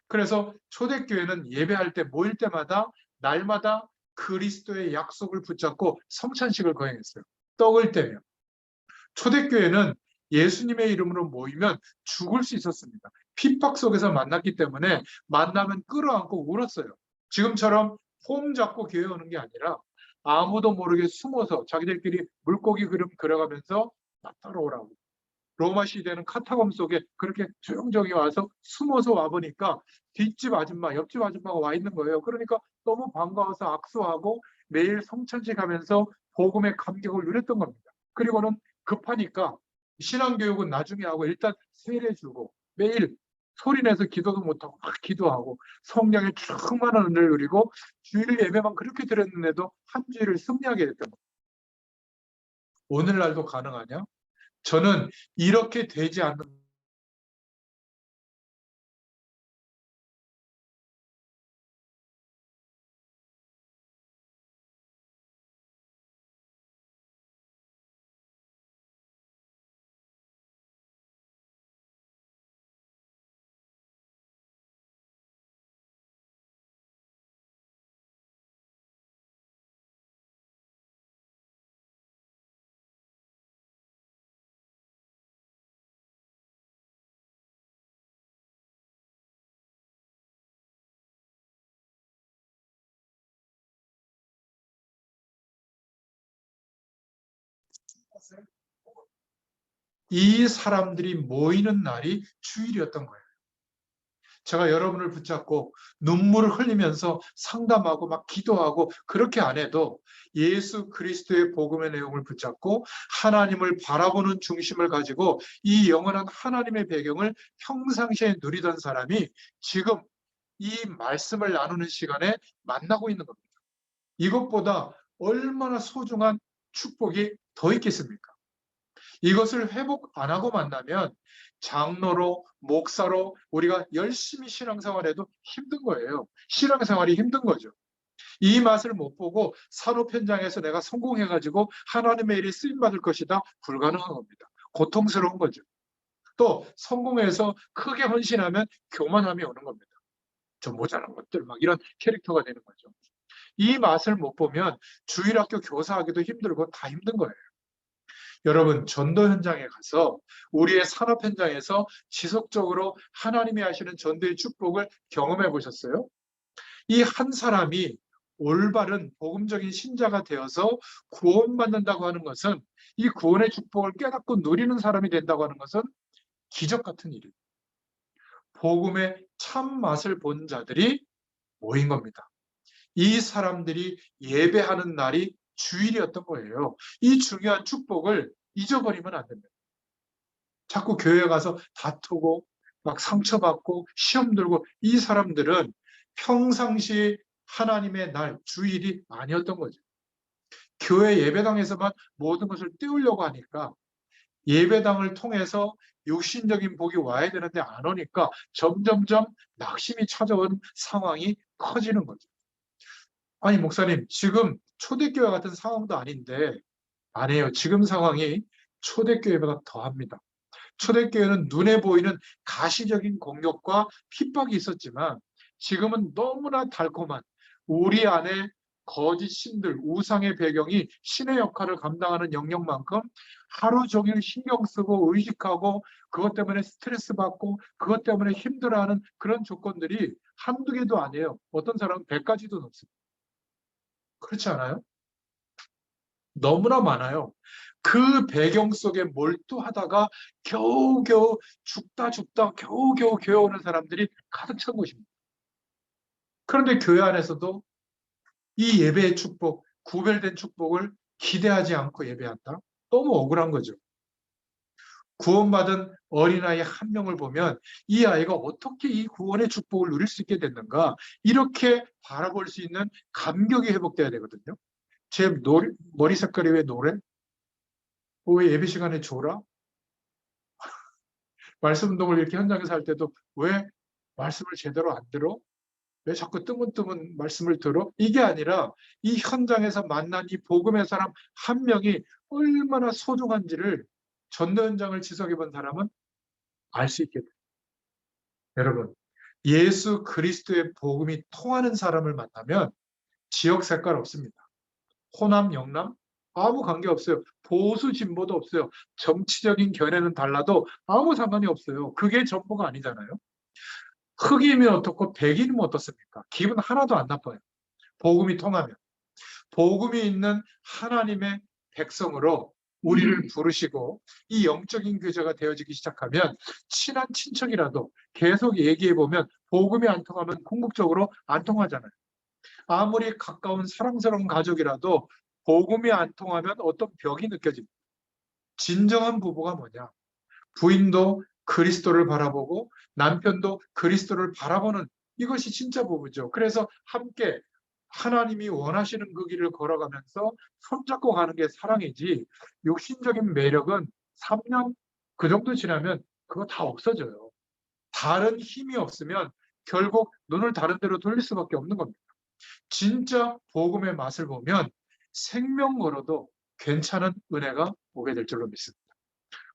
A: 그래서 초대교회는 예배할 때 모일 때마다 날마다 그리스도의 약속을 붙잡고 성찬식을 거행했어요. 떡을 떼며. 초대교회는 예수님의 이름으로 모이면 죽을 수 있었습니다. 핍박 속에서 만났기 때문에 만나면 끌어안고 울었어요. 지금처럼 폼 잡고 교회 오는 게 아니라 아무도 모르게 숨어서 자기들끼리 물고기 그림 그려가면서 나 따라오라고. 로마 시대는 카타콤 속에 그렇게 조용조용히 와서 숨어서 와보니까 뒷집 아줌마, 옆집 아줌마가 와 있는 거예요. 그러니까 너무 반가워서 악수하고 매일 성찬식 하면서 복음의 감격을 누렸던 겁니다. 그리고는 급하니까 신앙교육은 나중에 하고 일단 세례주고 매일 소리내서 기도도 못하고 막 기도하고 성령의 충만한 은혜를 누리고 주일 예배만 그렇게 드렸는데도 한 주일을 승리하게 됐던 겁니다. 오늘날도 가능하냐? 저는 이렇게 되지 않는 이 사람들이 모이는 날이 주일이었던 거예요. 제가 여러분을 붙잡고 눈물을 흘리면서 상담하고 막 기도하고 그렇게 안 해도 예수 그리스도의 복음의 내용을 붙잡고 하나님을 바라보는 중심을 가지고 이 영원한 하나님의 배경을 평상시에 누리던 사람이 지금 이 말씀을 나누는 시간에 만나고 있는 겁니다. 이것보다 얼마나 소중한 축복이 더 있겠습니까? 이것을 회복 안 하고 만나면 장로로, 목사로 우리가 열심히 신앙생활해도 힘든 거예요. 신앙생활이 힘든 거죠. 이 맛을 못 보고 산업 현장에서 내가 성공해가지고 하나님의 일이 쓰임받을 것이다. 불가능한 겁니다. 고통스러운 거죠. 또 성공해서 크게 헌신하면 교만함이 오는 겁니다. 좀 모자란 것들 막 이런 캐릭터가 되는 거죠. 이 맛을 못 보면 주일학교 교사하기도 힘들고 다 힘든 거예요. 여러분, 전도 현장에 가서 우리의 산업 현장에서 지속적으로 하나님이 하시는 전도의 축복을 경험해 보셨어요? 이 한 사람이 올바른 복음적인 신자가 되어서 구원받는다고 하는 것은, 이 구원의 축복을 깨닫고 누리는 사람이 된다고 하는 것은 기적 같은 일이에요. 복음의 참 맛을 본 자들이 모인 겁니다. 이 사람들이 예배하는 날이 주일이었던 거예요. 이 중요한 축복을 잊어버리면 안 됩니다. 자꾸 교회 가서 다투고 막 상처받고 시험 들고, 이 사람들은 평상시 하나님의 날, 주일이 아니었던 거죠. 교회 예배당에서만 모든 것을 띄우려고 하니까, 예배당을 통해서 육신적인 복이 와야 되는데 안 오니까 점점점 낙심이 찾아온 상황이 커지는 거죠. 아니, 목사님, 지금 초대교회 같은 상황도 아닌데, 아니에요. 지금 상황이 초대교회보다 더합니다. 초대교회는 눈에 보이는 가시적인 공격과 핍박이 있었지만, 지금은 너무나 달콤한, 우리 안에 거짓 신들, 우상의 배경이 신의 역할을 감당하는 영역만큼 하루 종일 신경 쓰고 의식하고 그것 때문에 스트레스 받고 그것 때문에 힘들어하는 그런 조건들이 한두 개도 아니에요. 어떤 사람은 100가지도 넘습니다. 그렇지 않아요? 너무나 많아요. 그 배경 속에 몰두하다가 겨우겨우 죽다 겨우겨우 교회 오는 사람들이 가득 찬 곳입니다. 그런데 교회 안에서도 이 예배의 축복, 구별된 축복을 기대하지 않고 예배한다? 너무 억울한 거죠. 구원받은 어린아이 한 명을 보면 이 아이가 어떻게 이 구원의 축복을 누릴 수 있게 됐는가, 이렇게 바라볼 수 있는 감격이 회복돼야 되거든요. 제 머리 색깔이 왜 노래? 왜 예배 시간에 졸아? 말씀 운동을 이렇게 현장에서 할 때도 왜 말씀을 제대로 안 들어? 왜 자꾸 뜨문뜨문 말씀을 들어? 이게 아니라 이 현장에서 만난 이 복음의 사람 한 명이 얼마나 소중한지를 전도 현장을 지속해 본 사람은 알 수 있게 돼요. 여러분, 예수 그리스도의 복음이 통하는 사람을 만나면 지역 색깔 없습니다. 호남, 영남 아무 관계 없어요. 보수, 진보도 없어요. 정치적인 견해는 달라도 아무 상관이 없어요. 그게 전부가 아니잖아요. 흑이면 어떻고 백이면 어떻습니까? 기분 하나도 안 나빠요. 복음이 통하면. 복음이 있는 하나님의 백성으로 우리를 부르시고 이 영적인 교제가 되어지기 시작하면 친한 친척이라도 계속 얘기해보면 복음이 안 통하면 궁극적으로 안 통하잖아요. 아무리 가까운 사랑스러운 가족이라도 복음이 안 통하면 어떤 벽이 느껴집니다. 진정한 부부가 뭐냐? 부인도 그리스도를 바라보고 남편도 그리스도를 바라보는, 이것이 진짜 부부죠. 그래서 함께 하나님이 원하시는 그 길을 걸어가면서 손잡고 가는 게 사랑이지, 육신적인 매력은 3년 그 정도 지나면 그거 다 없어져요. 다른 힘이 없으면 결국 눈을 다른 데로 돌릴 수밖에 없는 겁니다. 진짜 복음의 맛을 보면 생명 걸어도 괜찮은 은혜가 오게 될 줄로 믿습니다.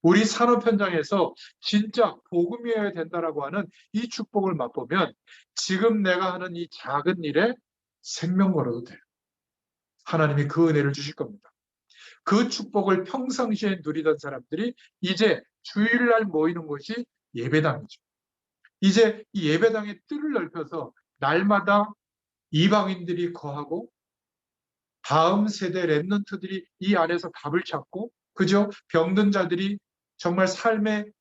A: 우리 산업 현장에서 진짜 복음이어야 된다라고 하는 이 축복을 맛보면 지금 내가 하는 이 작은 일에 생명 걸어도 돼요. 하나님이 그 은혜를 주실 겁니다. 그 축복을 평상시에 누리던 사람들이 이제 주일날 모이는 곳이 예배당이죠. 이제 이 예배당의 뜰을 넓혀서 날마다 이방인들이 거하고 다음 세대 랩런트들이 이 안에서 답을 찾고, 그저 병든 자들이, 정말 삶의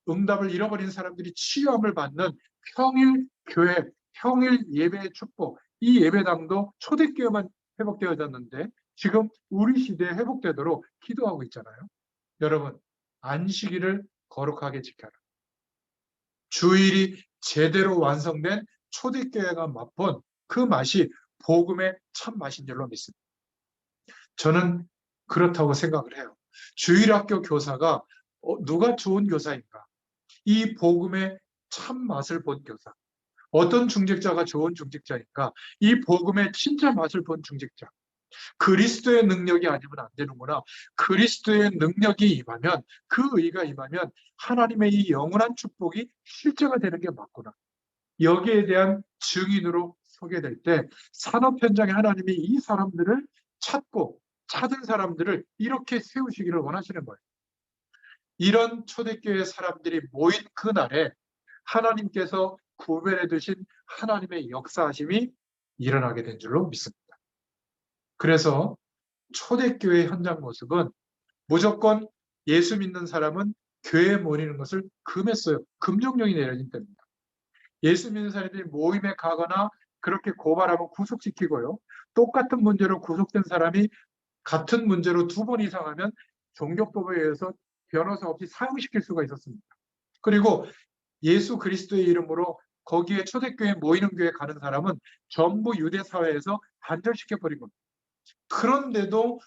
A: 응답을 잃어버린 사람들이 치유함을 받는 평일 교회, 평일 예배의 축복, 이 예배당도 초대교회만 회복되어졌는데 지금 우리 시대에 회복되도록 기도하고 있잖아요. 여러분, 안식일을 거룩하게 지켜라. 주일이 제대로 완성된 초대교회가 맛본 그 맛이 복음의 참 맛인 줄로 믿습니다. 저는 그렇다고 생각을 해요. 주일학교 교사가 누가 좋은 교사인가? 이 복음의 참 맛을 본 교사. 어떤 중직자가 좋은 중직자인가? 이 복음의 진짜 맛을 본 중직자. 그리스도의 능력이 아니면 안 되는구나. 그리스도의 능력이 임하면, 그 의가 임하면 하나님의 이 영원한 축복이 실제가 되는 게 맞구나. 여기에 대한 증인으로 서게 될 때 산업 현장에 하나님이 이 사람들을 찾은 사람들을 이렇게 세우시기를 원하시는 거예요. 이런 초대교회 사람들이 모인 그날에 하나님께서 구별해 두신 하나님의 역사하심이 일어나게 된 줄로 믿습니다. 그래서 초대교회 현장 모습은 무조건 예수 믿는 사람은 교회에 모이는 것을 금했어요. 금종령이 내려진 때입니다. 예수 믿는 사람들이 모임에 가거나 그렇게 고발하면 구속시키고요. 똑같은 문제로 구속된 사람이 같은 문제로 2번 이상 하면 종교법에 의해서 변호사 없이 사형시킬 수가 있었습니다. 그리고 예수 그리스도의 이름으로 거기에 초대교회 모이는 교회 가는 사람은 전부 유대 사회에서 단절시켜버린 겁니다. 그런데도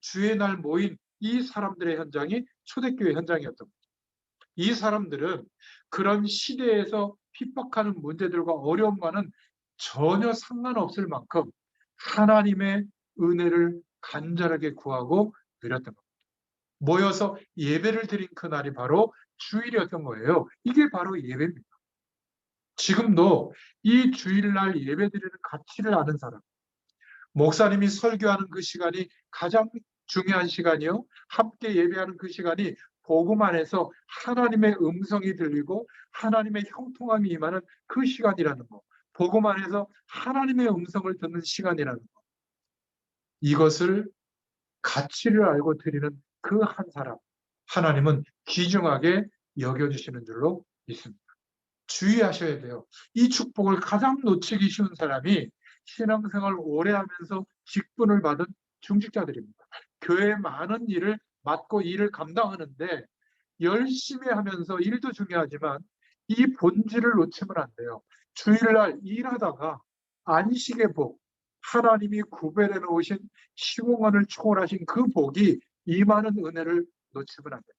A: 주의 날 모인 이 사람들의 현장이 초대교회 현장이었던 거죠. 이 사람들은 그런 시대에서 핍박하는 문제들과 어려움과는 전혀 상관없을 만큼 하나님의 은혜를 간절하게 구하고 누렸던 겁니다. 모여서 예배를 드린 그날이 바로 주일이었던 거예요. 이게 바로 예배입니다. 지금도 이 주일날 예배드리는 가치를 아는 사람, 목사님이 설교하는 그 시간이 가장 중요한 시간이요. 함께 예배하는 그 시간이 복음 안에서 하나님의 음성이 들리고 하나님의 형통함이 임하는 그 시간이라는 거. 복음 안에서 하나님의 음성을 듣는 시간이라는 거. 이것을 가치를 알고 드리는 그 한 사람, 하나님은 귀중하게 여겨주시는 줄로 믿습니다. 주의하셔야 돼요. 이 축복을 가장 놓치기 쉬운 사람이 신앙생활 오래 하면서 직분을 받은 중직자들입니다. 교회에 많은 일을 맡고 일을 감당하는데 열심히 하면서 일도 중요하지만 이 본질을 놓치면 안 돼요. 주일날 일하다가 안식의 복, 하나님이 구별해 놓으신 시공간을 초월하신 그 복이 임하는 은혜를 놓치면 안 돼요.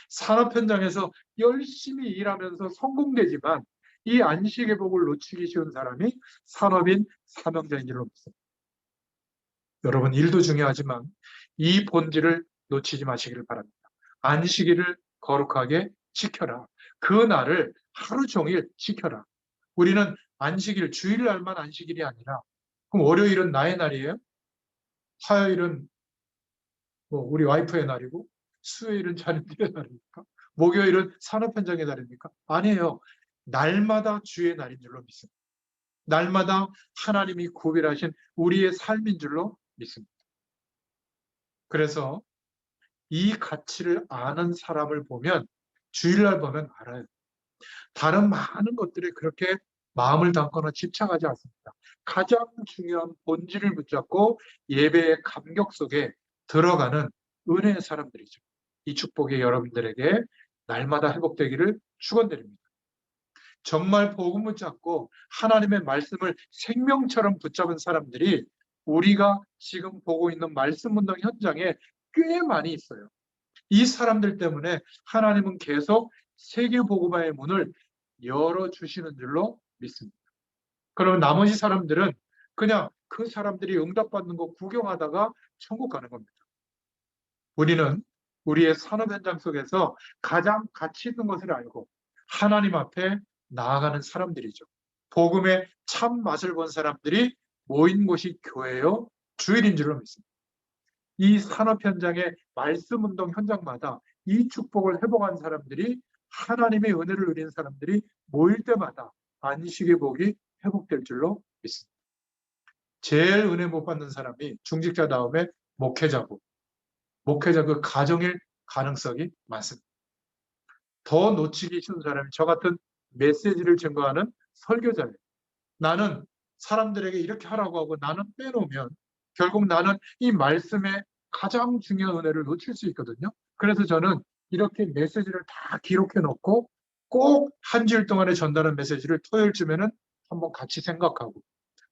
A: 산업 현장에서 열심히 일하면서 성공되지만 이 안식의 복을 놓치기 쉬운 사람이 산업인 사명자인 줄로 믿습니다. 여러분, 일도 중요하지만 이 본질을 놓치지 마시기를 바랍니다. 안식일을 거룩하게 지켜라. 그 날을 하루 종일 지켜라. 우리는 안식일, 주일날만 안식일이 아니라, 그럼 월요일은 나의 날이에요? 화요일은 우리 와이프의 날이고, 수요일은 자녀들의 날입니까? 목요일은 산업 현장의 날입니까? 아니에요. 날마다 주의 날인 줄로 믿습니다. 날마다 하나님이 구별하신 우리의 삶인 줄로 믿습니다. 그래서 이 가치를 아는 사람을 보면, 주일날 보면 알아요. 다른 많은 것들에 그렇게 마음을 담거나 집착하지 않습니다. 가장 중요한 본질을 붙잡고 예배의 감격 속에 들어가는 은혜의 사람들이죠. 이 축복이 여러분들에게 날마다 회복되기를 축원드립니다. 정말 복음 붙잡고 하나님의 말씀을 생명처럼 붙잡은 사람들이 우리가 지금 보고 있는 말씀 운동 현장에 꽤 많이 있어요. 이 사람들 때문에 하나님은 계속 세계 복음화의 문을 열어주시는 줄로 믿습니다. 그러면 나머지 사람들은 그냥 그 사람들이 응답받는 거 구경하다가 천국 가는 겁니다. 우리는 우리의 산업 현장 속에서 가장 가치 있는 것을 알고 하나님 앞에 나아가는 사람들이죠. 복음의 참 맛을 본 사람들이 모인 곳이 교회요, 주일인 줄로 믿습니다. 이 산업 현장의 말씀 운동 현장마다 이 축복을 회복한 사람들이, 하나님의 은혜를 누린 사람들이 모일 때마다 안식의 복이 회복될 줄로 믿습니다. 제일 은혜 못 받는 사람이 중직자 다음에 목회자고, 목회자 그 가정일 가능성이 많습니다. 더 놓치기 쉬운 사람이 저 같은 메시지를 증거하는 설교자예요. 나는 사람들에게 이렇게 하라고 하고 나는 빼놓으면 결국 나는 이 말씀의 가장 중요한 은혜를 놓칠 수 있거든요. 그래서 저는 이렇게 메시지를 다 기록해 놓고 꼭 한 주일 동안에 전달한 메시지를 토요일쯤에는 한번 같이 생각하고,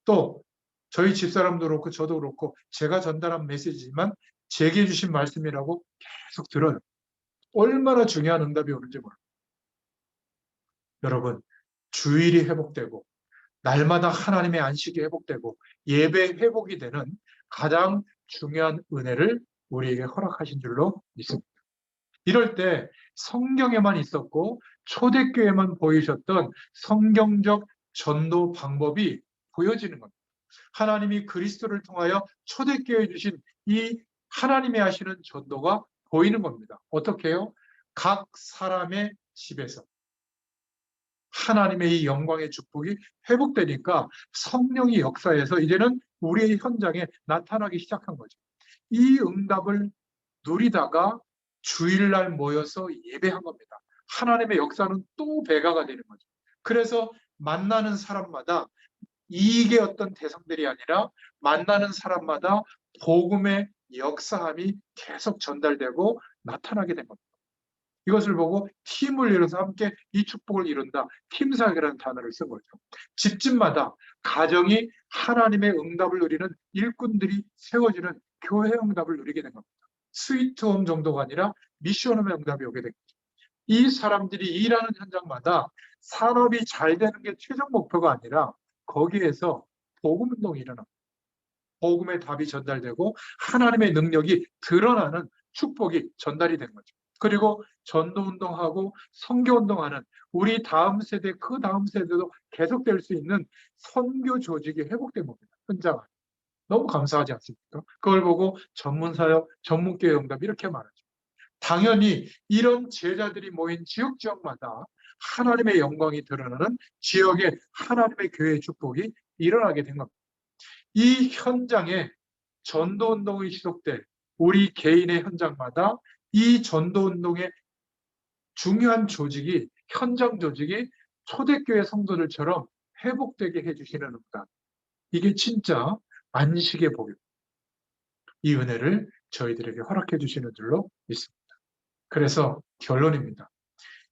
A: 또 저희 집사람도 그렇고 저도 그렇고 제가 전달한 메시지지만 제게 주신 말씀이라고 계속 들어요. 얼마나 중요한 응답이 오는지 몰라요. 여러분, 주일이 회복되고 날마다 하나님의 안식이 회복되고 예배 회복이 되는 가장 중요한 은혜를 우리에게 허락하신 줄로 믿습니다. 이럴 때 성경에만 있었고 초대교회만 보이셨던 성경적 전도 방법이 보여지는 겁니다. 하나님이 그리스도를 통하여 초대교회에 주신 이 하나님이 하시는 전도가 보이는 겁니다. 어떻게 해요? 각 사람의 집에서 하나님의 이 영광의 축복이 회복되니까 성령이 역사해서 이제는 우리의 현장에 나타나기 시작한 거죠. 이 응답을 누리다가 주일날 모여서 예배한 겁니다. 하나님의 역사는 또 배가가 되는 거죠. 그래서 만나는 사람마다 이익의 어떤 대상들이 아니라 만나는 사람마다 복음의 역사함이 계속 전달되고 나타나게 된 겁니다. 이것을 보고 팀을 이뤄서 함께 이 축복을 이룬다. 팀사역이라는 단어를 쓴 거죠. 집집마다 가정이 하나님의 응답을 누리는 일꾼들이 세워지는 교회 응답을 누리게 된 겁니다. 스위트홈 정도가 아니라 미션홈의 응답이 오게 된 거죠. 이 사람들이 일하는 현장마다 산업이 잘 되는 게 최종 목표가 아니라 거기에서 복음운동이 일어납니다. 복음의 답이 전달되고 하나님의 능력이 드러나는 축복이 전달이 된 거죠. 그리고 전도운동하고 선교운동하는 우리 다음 세대, 그 다음 세대도 계속될 수 있는 선교 조직이 회복된 겁니다. 현장. 너무 감사하지 않습니까? 그걸 보고 전문사역, 전문교회 응답 이렇게 말하죠. 당연히 이런 제자들이 모인 지역마다 하나님의 영광이 드러나는 지역에 하나님의 교회의 축복이 일어나게 된 겁니다. 이 현장에 전도운동이 시작될 우리 개인의 현장마다 이 전도운동의 중요한 조직이, 현장 조직이 초대교회 성도들처럼 회복되게 해주시는 응답. 이게 진짜 안식의 복입니다. 이 은혜를 저희들에게 허락해 주시는 줄로 믿습니다. 그래서 결론입니다.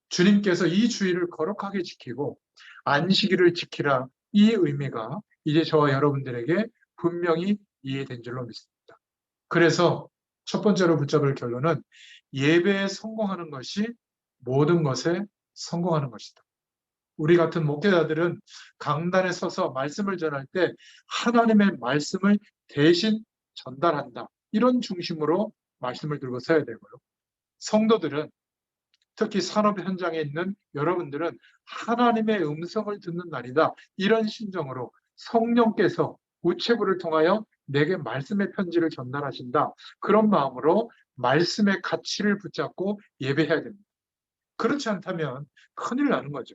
A: 주님께서 이 주일을 거룩하게 지키고 안식일을 지키라, 이 의미가 이제 저와 여러분들에게 분명히 이해된 줄로 믿습니다. 그래서 첫 번째로 붙잡을 결론은 예배에 성공하는 것이 모든 것에 성공하는 것이다. 우리 같은 목회자들은 강단에 서서 말씀을 전할 때 하나님의 말씀을 대신 전달한다. 이런 중심으로 말씀을 들고 서야 되고요. 성도들은, 특히 산업 현장에 있는 여러분들은 하나님의 음성을 듣는 날이다. 이런 심정으로 성령께서 우체부를 통하여 내게 말씀의 편지를 전달하신다. 그런 마음으로 말씀의 가치를 붙잡고 예배해야 됩니다. 그렇지 않다면 큰일 나는 거죠.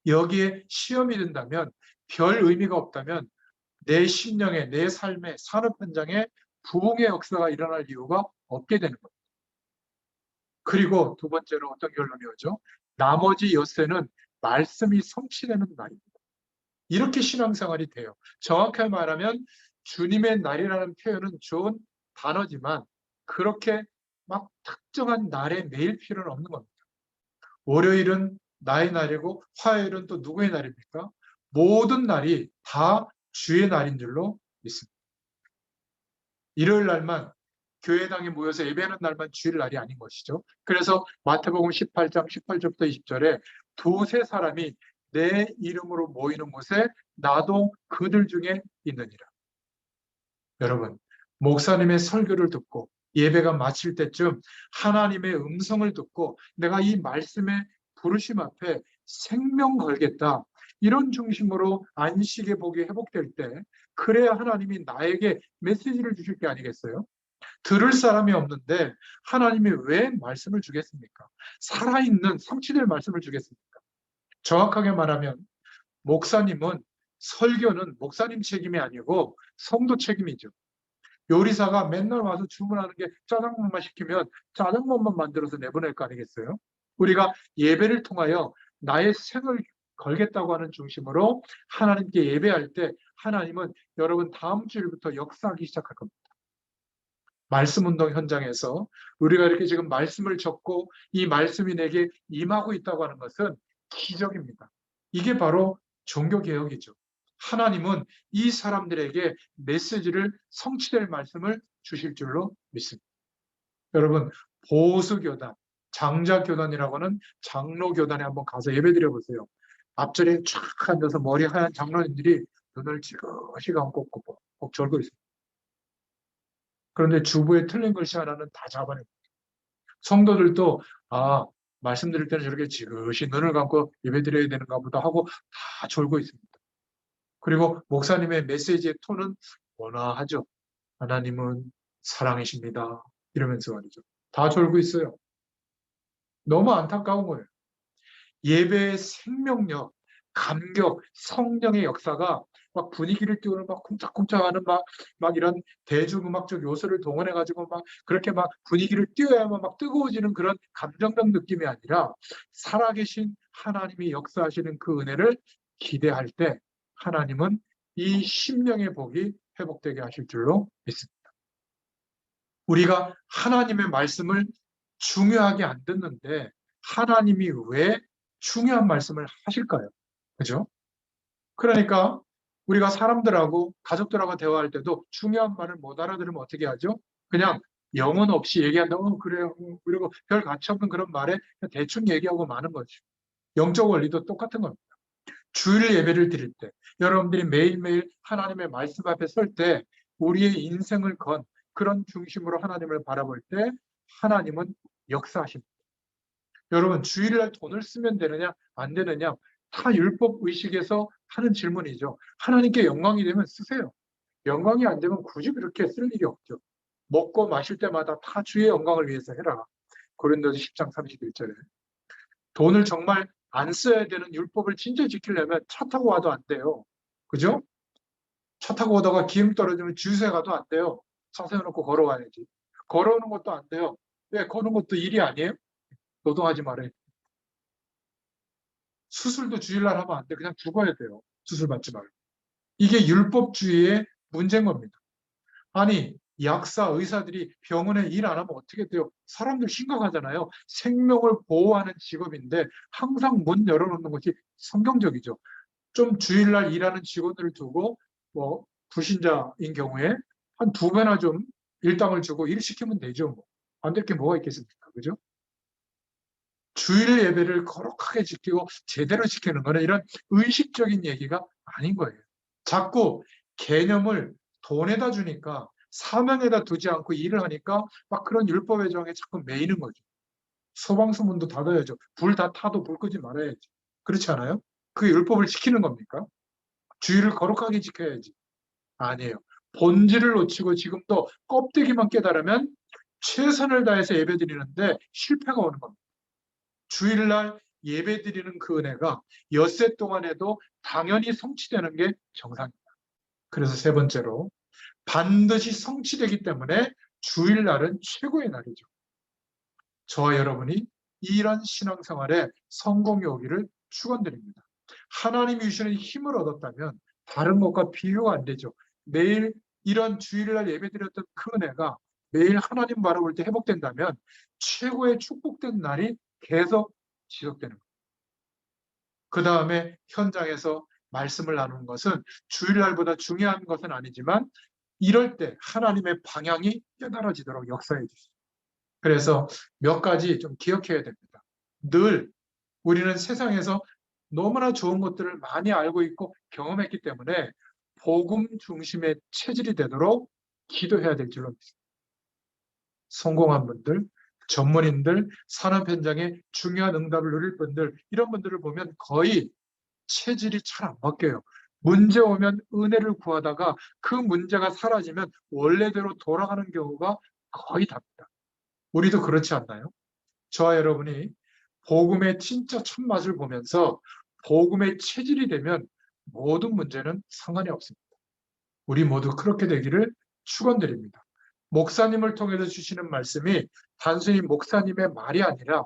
A: 여기에 시험이 든다면, 별 의미가 없다면 내 심령에, 내 삶의 산업 현장에 부흥의 역사가 일어날 이유가 없게 되는 거예요. 그리고 두 번째로 어떤 결론이 오죠? 나머지 엿새는 말씀이 성취되는 날입니다. 이렇게 신앙생활이 돼요. 정확하게 말하면 주님의 날이라는 표현은 좋은 단어지만 그렇게 막 특정한 날에 매일 필요는 없는 겁니다. 월요일은 나의 날이고 화요일은 또 누구의 날입니까? 모든 날이 다 주의 날인 줄로 믿습니다. 일요일 날만 교회당에 모여서 예배하는 날만 주일 날이 아닌 것이죠. 그래서 마태복음 18장 18절부터 20절에 두세 사람이 내 이름으로 모이는 곳에 나도 그들 중에 있느니라. 여러분, 목사님의 설교를 듣고 예배가 마칠 때쯤 하나님의 음성을 듣고 내가 이 말씀의 부르심 앞에 생명 걸겠다. 이런 중심으로 안식의 복이 회복될 때 그래야 하나님이 나에게 메시지를 주실 게 아니겠어요? 들을 사람이 없는데 하나님이 왜 말씀을 주겠습니까? 살아있는 성취될 말씀을 주겠습니까? 정확하게 말하면 목사님은, 설교는 목사님 책임이 아니고 성도 책임이죠. 요리사가 맨날 와서 주문하는 게 짜장면만 시키면 짜장면만 만들어서 내보낼 거 아니겠어요? 우리가 예배를 통하여 나의 생을 걸겠다고 하는 중심으로 하나님께 예배할 때 하나님은 여러분 다음 주일부터 역사하기 시작할 겁니다. 말씀 운동 현장에서 우리가 이렇게 지금 말씀을 적고 이 말씀이 내게 임하고 있다고 하는 것은 기적입니다. 이게 바로 종교개혁이죠. 하나님은 이 사람들에게 메시지를, 성취될 말씀을 주실 줄로 믿습니다. 여러분, 보수교단, 장자교단이라고 하는 장로교단에 한번 가서 예배드려 보세요. 앞자리에 쫙 앉아서 머리 하얀 장로님들이 눈을 지그시 감고 꼭 절고 있습니다. 그런데 주부에 틀린 글씨 하나는 다 잡아냅니다. 성도들도 말씀드릴 때는 저렇게 지그시 눈을 감고 예배드려야 되는가 보다 하고 다 졸고 있습니다. 그리고 목사님의 메시지의 톤은 온화하죠. 하나님은 사랑이십니다. 이러면서 말이죠. 다 졸고 있어요. 너무 안타까운 거예요. 예배의 생명력, 감격, 성령의 역사가 막 분위기를 띄우는 막 쿵짝쿵짝하는 막 이런 대중음악적 요소를 동원해가지고 막 그렇게 막 분위기를 띄워야만 막 뜨거워지는 그런 감정적 느낌이 아니라 살아계신 하나님이 역사하시는 그 은혜를 기대할 때 하나님은 이 심령의 복이 회복되게 하실 줄로 믿습니다. 우리가 하나님의 말씀을 중요하게 안 듣는데 하나님이 왜 중요한 말씀을 하실까요? 그죠? 그러니까 우리가 사람들하고 가족들하고 대화할 때도 중요한 말을 못 알아들으면 어떻게 하죠? 그냥 영혼 없이 얘기한다. 그래요. 그리고 별 가치 없는 그런 말에 대충 얘기하고 마는 거죠. 영적 원리도 똑같은 겁니다. 주일 예배를 드릴 때 여러분들이 매일매일 하나님의 말씀 앞에 설 때 우리의 인생을 건 그런 중심으로 하나님을 바라볼 때 하나님은 역사하십니다. 여러분 주일날 돈을 쓰면 되느냐 안 되느냐 다 율법 의식에서 하는 질문이죠. 하나님께 영광이 되면 쓰세요. 영광이 안 되면 굳이 그렇게 쓸 일이 없죠. 먹고 마실 때마다 다 주의 영광을 위해서 해라. 고린도서 10장 31절에 돈을 정말 안 써야 되는 율법을 진짜 지키려면 차 타고 와도 안 돼요. 그죠? 차 타고 오다가 기름 떨어지면 주유소에 가도 안 돼요. 차 세워놓고 걸어와야지. 걸어오는 것도 안 돼요. 왜? 거는 것도 일이 아니에요? 노동하지 말아요. 수술도 주일날 하면 안 돼. 그냥 죽어야 돼요. 수술 받지 말고. 이게 율법주의의 문제인 겁니다. 아니, 약사, 의사들이 병원에 일 안 하면 어떻게 돼요? 사람들 심각하잖아요. 생명을 보호하는 직업인데 항상 문 열어놓는 것이 성경적이죠. 좀 주일날 일하는 직원들을 두고 뭐 불신자인 경우에 한 2배나 좀 일당을 주고 일 시키면 되죠. 뭐. 안 될 게 뭐가 있겠습니까? 그죠? 주일 예배를 거룩하게 지키고 제대로 지키는 거는 이런 의식적인 얘기가 아닌 거예요. 자꾸 개념을 돈에다 주니까 사명에다 두지 않고 일을 하니까 막 그런 율법의 정에 자꾸 매이는 거죠. 소방수문도 닫아야죠. 불 다 타도 불 끄지 말아야지. 그렇지 않아요? 그 율법을 지키는 겁니까? 주의를 거룩하게 지켜야지. 아니에요. 본질을 놓치고 지금도 껍데기만 깨달으면 최선을 다해서 예배드리는데 실패가 오는 겁니다. 주일날 예배드리는 그 은혜가 엿새 동안에도 당연히 성취되는 게 정상입니다. 그래서 세 번째로 반드시 성취되기 때문에 주일날은 최고의 날이죠. 저와 여러분이 이런 신앙생활에 성공이 오기를 축원드립니다. 하나님이 주시는 힘을 얻었다면 다른 것과 비교가 안 되죠. 매일 이런 주일날 예배드렸던 그 은혜가 매일 하나님 바라볼 때 회복된다면 최고의 축복된 날이 계속 지속되는 거예요. 그 다음에 현장에서 말씀을 나누는 것은 주일날보다 중요한 것은 아니지만 이럴 때 하나님의 방향이 깨달아지도록 역사해 주시죠. 그래서 몇 가지 좀 기억해야 됩니다. 늘 우리는 세상에서 너무나 좋은 것들을 많이 알고 있고 경험했기 때문에 복음 중심의 체질이 되도록 기도해야 될 줄로 믿습니다. 성공한 분들, 전문인들, 산업 현장에 중요한 응답을 누릴 분들, 이런 분들을 보면 거의 체질이 잘 안 바뀌어요. 문제 오면 은혜를 구하다가 그 문제가 사라지면 원래대로 돌아가는 경우가 거의 답니다. 우리도 그렇지 않나요? 저와 여러분이 복음의 진짜 참맛을 보면서 복음의 체질이 되면 모든 문제는 상관이 없습니다. 우리 모두 그렇게 되기를 축원드립니다. 목사님을 통해서 주시는 말씀이 단순히 목사님의 말이 아니라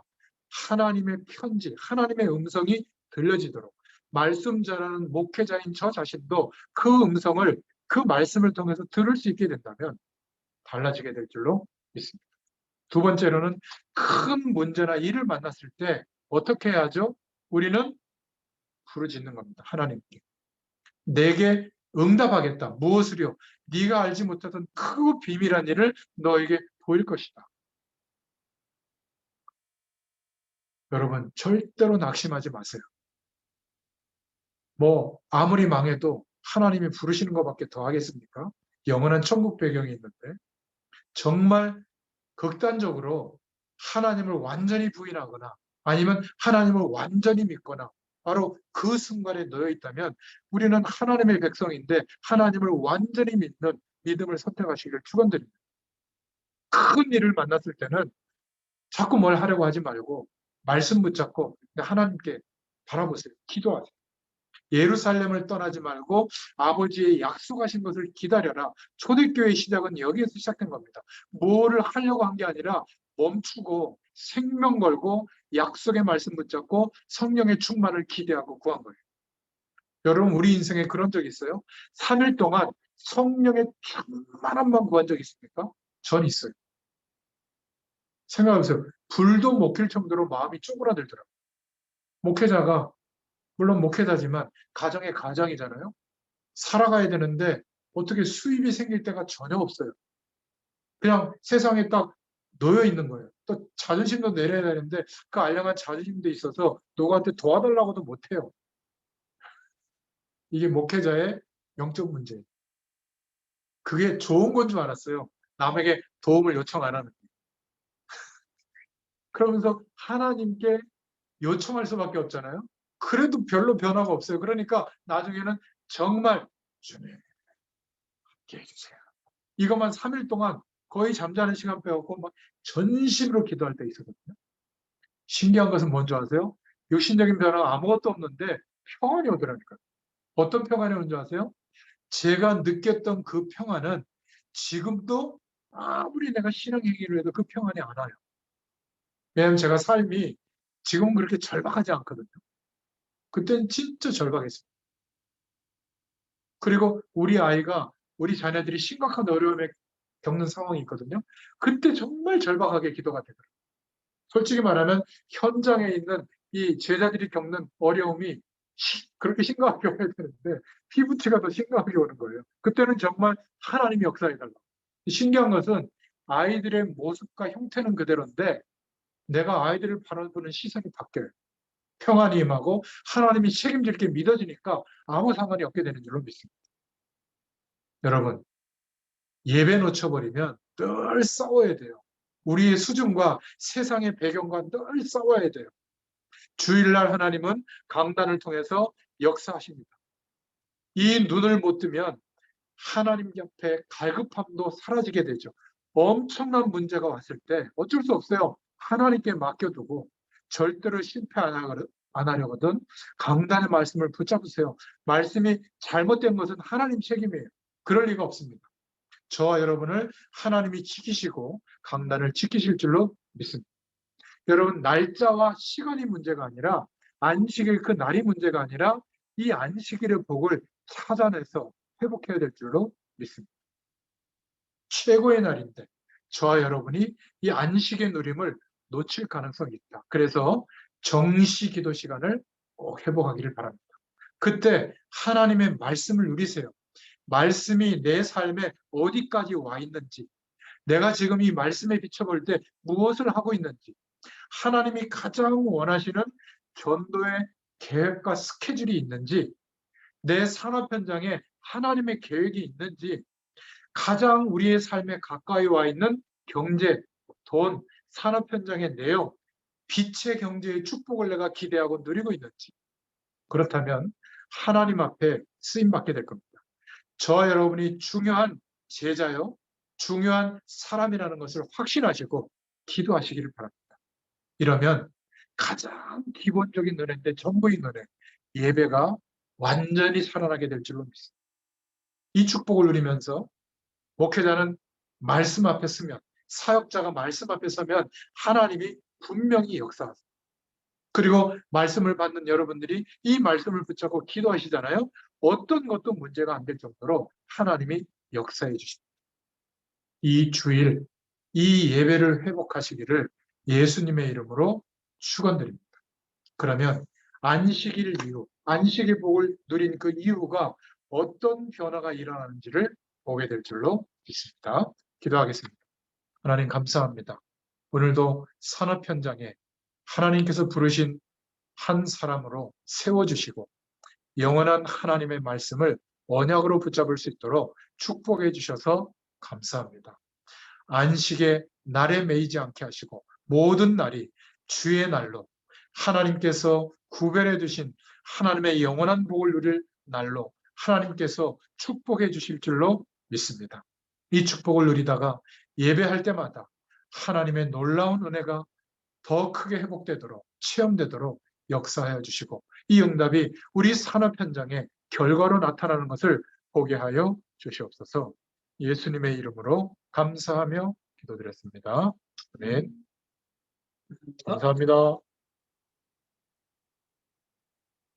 A: 하나님의 편지, 하나님의 음성이 들려지도록 말씀 전하는 목회자인 저 자신도 그 음성을 그 말씀을 통해서 들을 수 있게 된다면 달라지게 될 줄로 믿습니다. 두 번째로는 큰 문제나 일을 만났을 때 어떻게 해야죠? 우리는 부르짖는 겁니다. 하나님께. 내게 응답하겠다. 무엇을요? 네가 알지 못하던 크고 비밀한 일을 너에게 보일 것이다. 여러분 절대로 낙심하지 마세요. 뭐 아무리 망해도 하나님이 부르시는 것밖에 더 하겠습니까? 영원한 천국 배경이 있는데 정말 극단적으로 하나님을 완전히 부인하거나 아니면 하나님을 완전히 믿거나 바로 그 순간에 놓여 있다면 우리는 하나님의 백성인데 하나님을 완전히 믿는 믿음을 선택하시기를 축원드립니다. 큰 일을 만났을 때는 자꾸 뭘 하려고 하지 말고 말씀 붙잡고 하나님께 바라보세요. 기도하세요. 예루살렘을 떠나지 말고 아버지의 약속하신 것을 기다려라. 초대교회의 시작은 여기에서 시작된 겁니다. 뭐를 하려고 한 게 아니라 멈추고 생명 걸고 약속의 말씀 붙잡고 성령의 충만을 기대하고 구한 거예요. 여러분 우리 인생에 그런 적 있어요? 3일 동안 성령의 충만함만 구한 적 있습니까? 전 있어요. 생각해보세요. 불도 못 켤 정도로 마음이 쪼그라들더라고요. 목회자가 물론 목회자지만 가정의 가장이잖아요. 살아가야 되는데 어떻게 수입이 생길 때가 전혀 없어요. 그냥 세상에 딱 놓여 있는 거예요. 또 자존심도 내려야 되는데 그 알량한 자존심도 있어서 누구한테 도와달라고도 못해요. 이게 목회자의 영적 문제예요. 그게 좋은 건 줄 알았어요. 남에게 도움을 요청 안 하는 게. 그러면서 하나님께 요청할 수밖에 없잖아요. 그래도 별로 변화가 없어요. 그러니까 나중에는 정말 주님 함께 해주세요. 이것만 3일 동안 거의 잠자는 시간 빼고 막 전심으로 기도할 때 있었거든요. 신기한 것은 뭔지 아세요? 육신적인 변화가 아무것도 없는데 평안이 오더라니까요. 어떤 평안이 오는지 아세요? 제가 느꼈던 그 평안은 지금도 아무리 내가 신앙행위를 해도 그 평안이 안 와요. 왜냐하면 제가 삶이 지금은 그렇게 절박하지 않거든요. 그땐 진짜 절박했어요. 그리고 우리 자녀들이 심각한 어려움에 겪는 상황이 있거든요. 그때 정말 절박하게 기도가 되더라고요. 솔직히 말하면 현장에 있는 이 제자들이 겪는 어려움이 그렇게 심각하게 와야 되는데 피부치가 더 심각하게 오는 거예요. 그때는 정말 하나님이 역사해달라. 신기한 것은 아이들의 모습과 형태는 그대로인데 내가 아이들을 바라보는 시선이 바뀌어요. 평안이 임하고 하나님이 책임질 게 믿어지니까 아무 상관이 없게 되는 줄로 믿습니다. 여러분, 예배 놓쳐버리면 늘 싸워야 돼요. 우리의 수준과 세상의 배경과 늘 싸워야 돼요. 주일날 하나님은 강단을 통해서 역사하십니다. 이 눈을 못 뜨면 하나님 옆에 갈급함도 사라지게 되죠. 엄청난 문제가 왔을 때 어쩔 수 없어요. 하나님께 맡겨두고 절대로 실패 안 하려거든 강단의 말씀을 붙잡으세요. 말씀이 잘못된 것은 하나님 책임이에요. 그럴 리가 없습니다. 저와 여러분을 하나님이 지키시고 강단을 지키실 줄로 믿습니다. 여러분 날짜와 시간이 문제가 아니라 안식일 그 날이 문제가 아니라 이 안식일의 복을 찾아내서 회복해야 될 줄로 믿습니다. 최고의 날인데 저와 여러분이 이 안식의 누림을 놓칠 가능성이 있다. 그래서 정시 기도 시간을 꼭 회복하기를 바랍니다. 그때 하나님의 말씀을 누리세요. 말씀이 내 삶에 어디까지 와 있는지, 내가 지금 이 말씀에 비춰볼 때 무엇을 하고 있는지, 하나님이 가장 원하시는 전도의 계획과 스케줄이 있는지, 내 산업 현장에 하나님의 계획이 있는지, 가장 우리의 삶에 가까이 와 있는 경제, 돈, 산업 현장의 내용, 빛의 경제의 축복을 내가 기대하고 누리고 있는지, 그렇다면 하나님 앞에 쓰임받게 될 겁니다. 저와 여러분이 중요한 제자요, 중요한 사람이라는 것을 확신하시고 기도하시기를 바랍니다. 이러면 가장 기본적인 은혜인데 전부인 은혜, 예배가 완전히 살아나게 될 줄로 믿습니다. 이 축복을 누리면서 목회자는 말씀 앞에 서면, 사역자가 말씀 앞에 서면 하나님이 분명히 역사하세요. 그리고 말씀을 받는 여러분들이 이 말씀을 붙잡고 기도하시잖아요. 어떤 것도 문제가 안 될 정도로 하나님이 역사해 주십니다. 이 주일, 이 예배를 회복하시기를 예수님의 이름으로 축원드립니다. 그러면 안식일 이후, 안식일 복을 누린 그 이유가 어떤 변화가 일어나는지를 보게 될 줄로 믿습니다. 기도하겠습니다. 하나님 감사합니다. 오늘도 산업 현장에 하나님께서 부르신 한 사람으로 세워주시고 영원한 하나님의 말씀을 언약으로 붙잡을 수 있도록 축복해 주셔서 감사합니다. 안식의 날에 매이지 않게 하시고 모든 날이 주의 날로 하나님께서 구별해 두신 하나님의 영원한 복을 누릴 날로 하나님께서 축복해 주실 줄로 믿습니다. 이 축복을 누리다가 예배할 때마다 하나님의 놀라운 은혜가 더 크게 회복되도록 체험되도록 역사하여 주시고 이 응답이 우리 산업 현장에 결과로 나타나는 것을 보게 하여 주시옵소서. 예수님의 이름으로 감사하며 기도드렸습니다. 아멘. 감사합니다.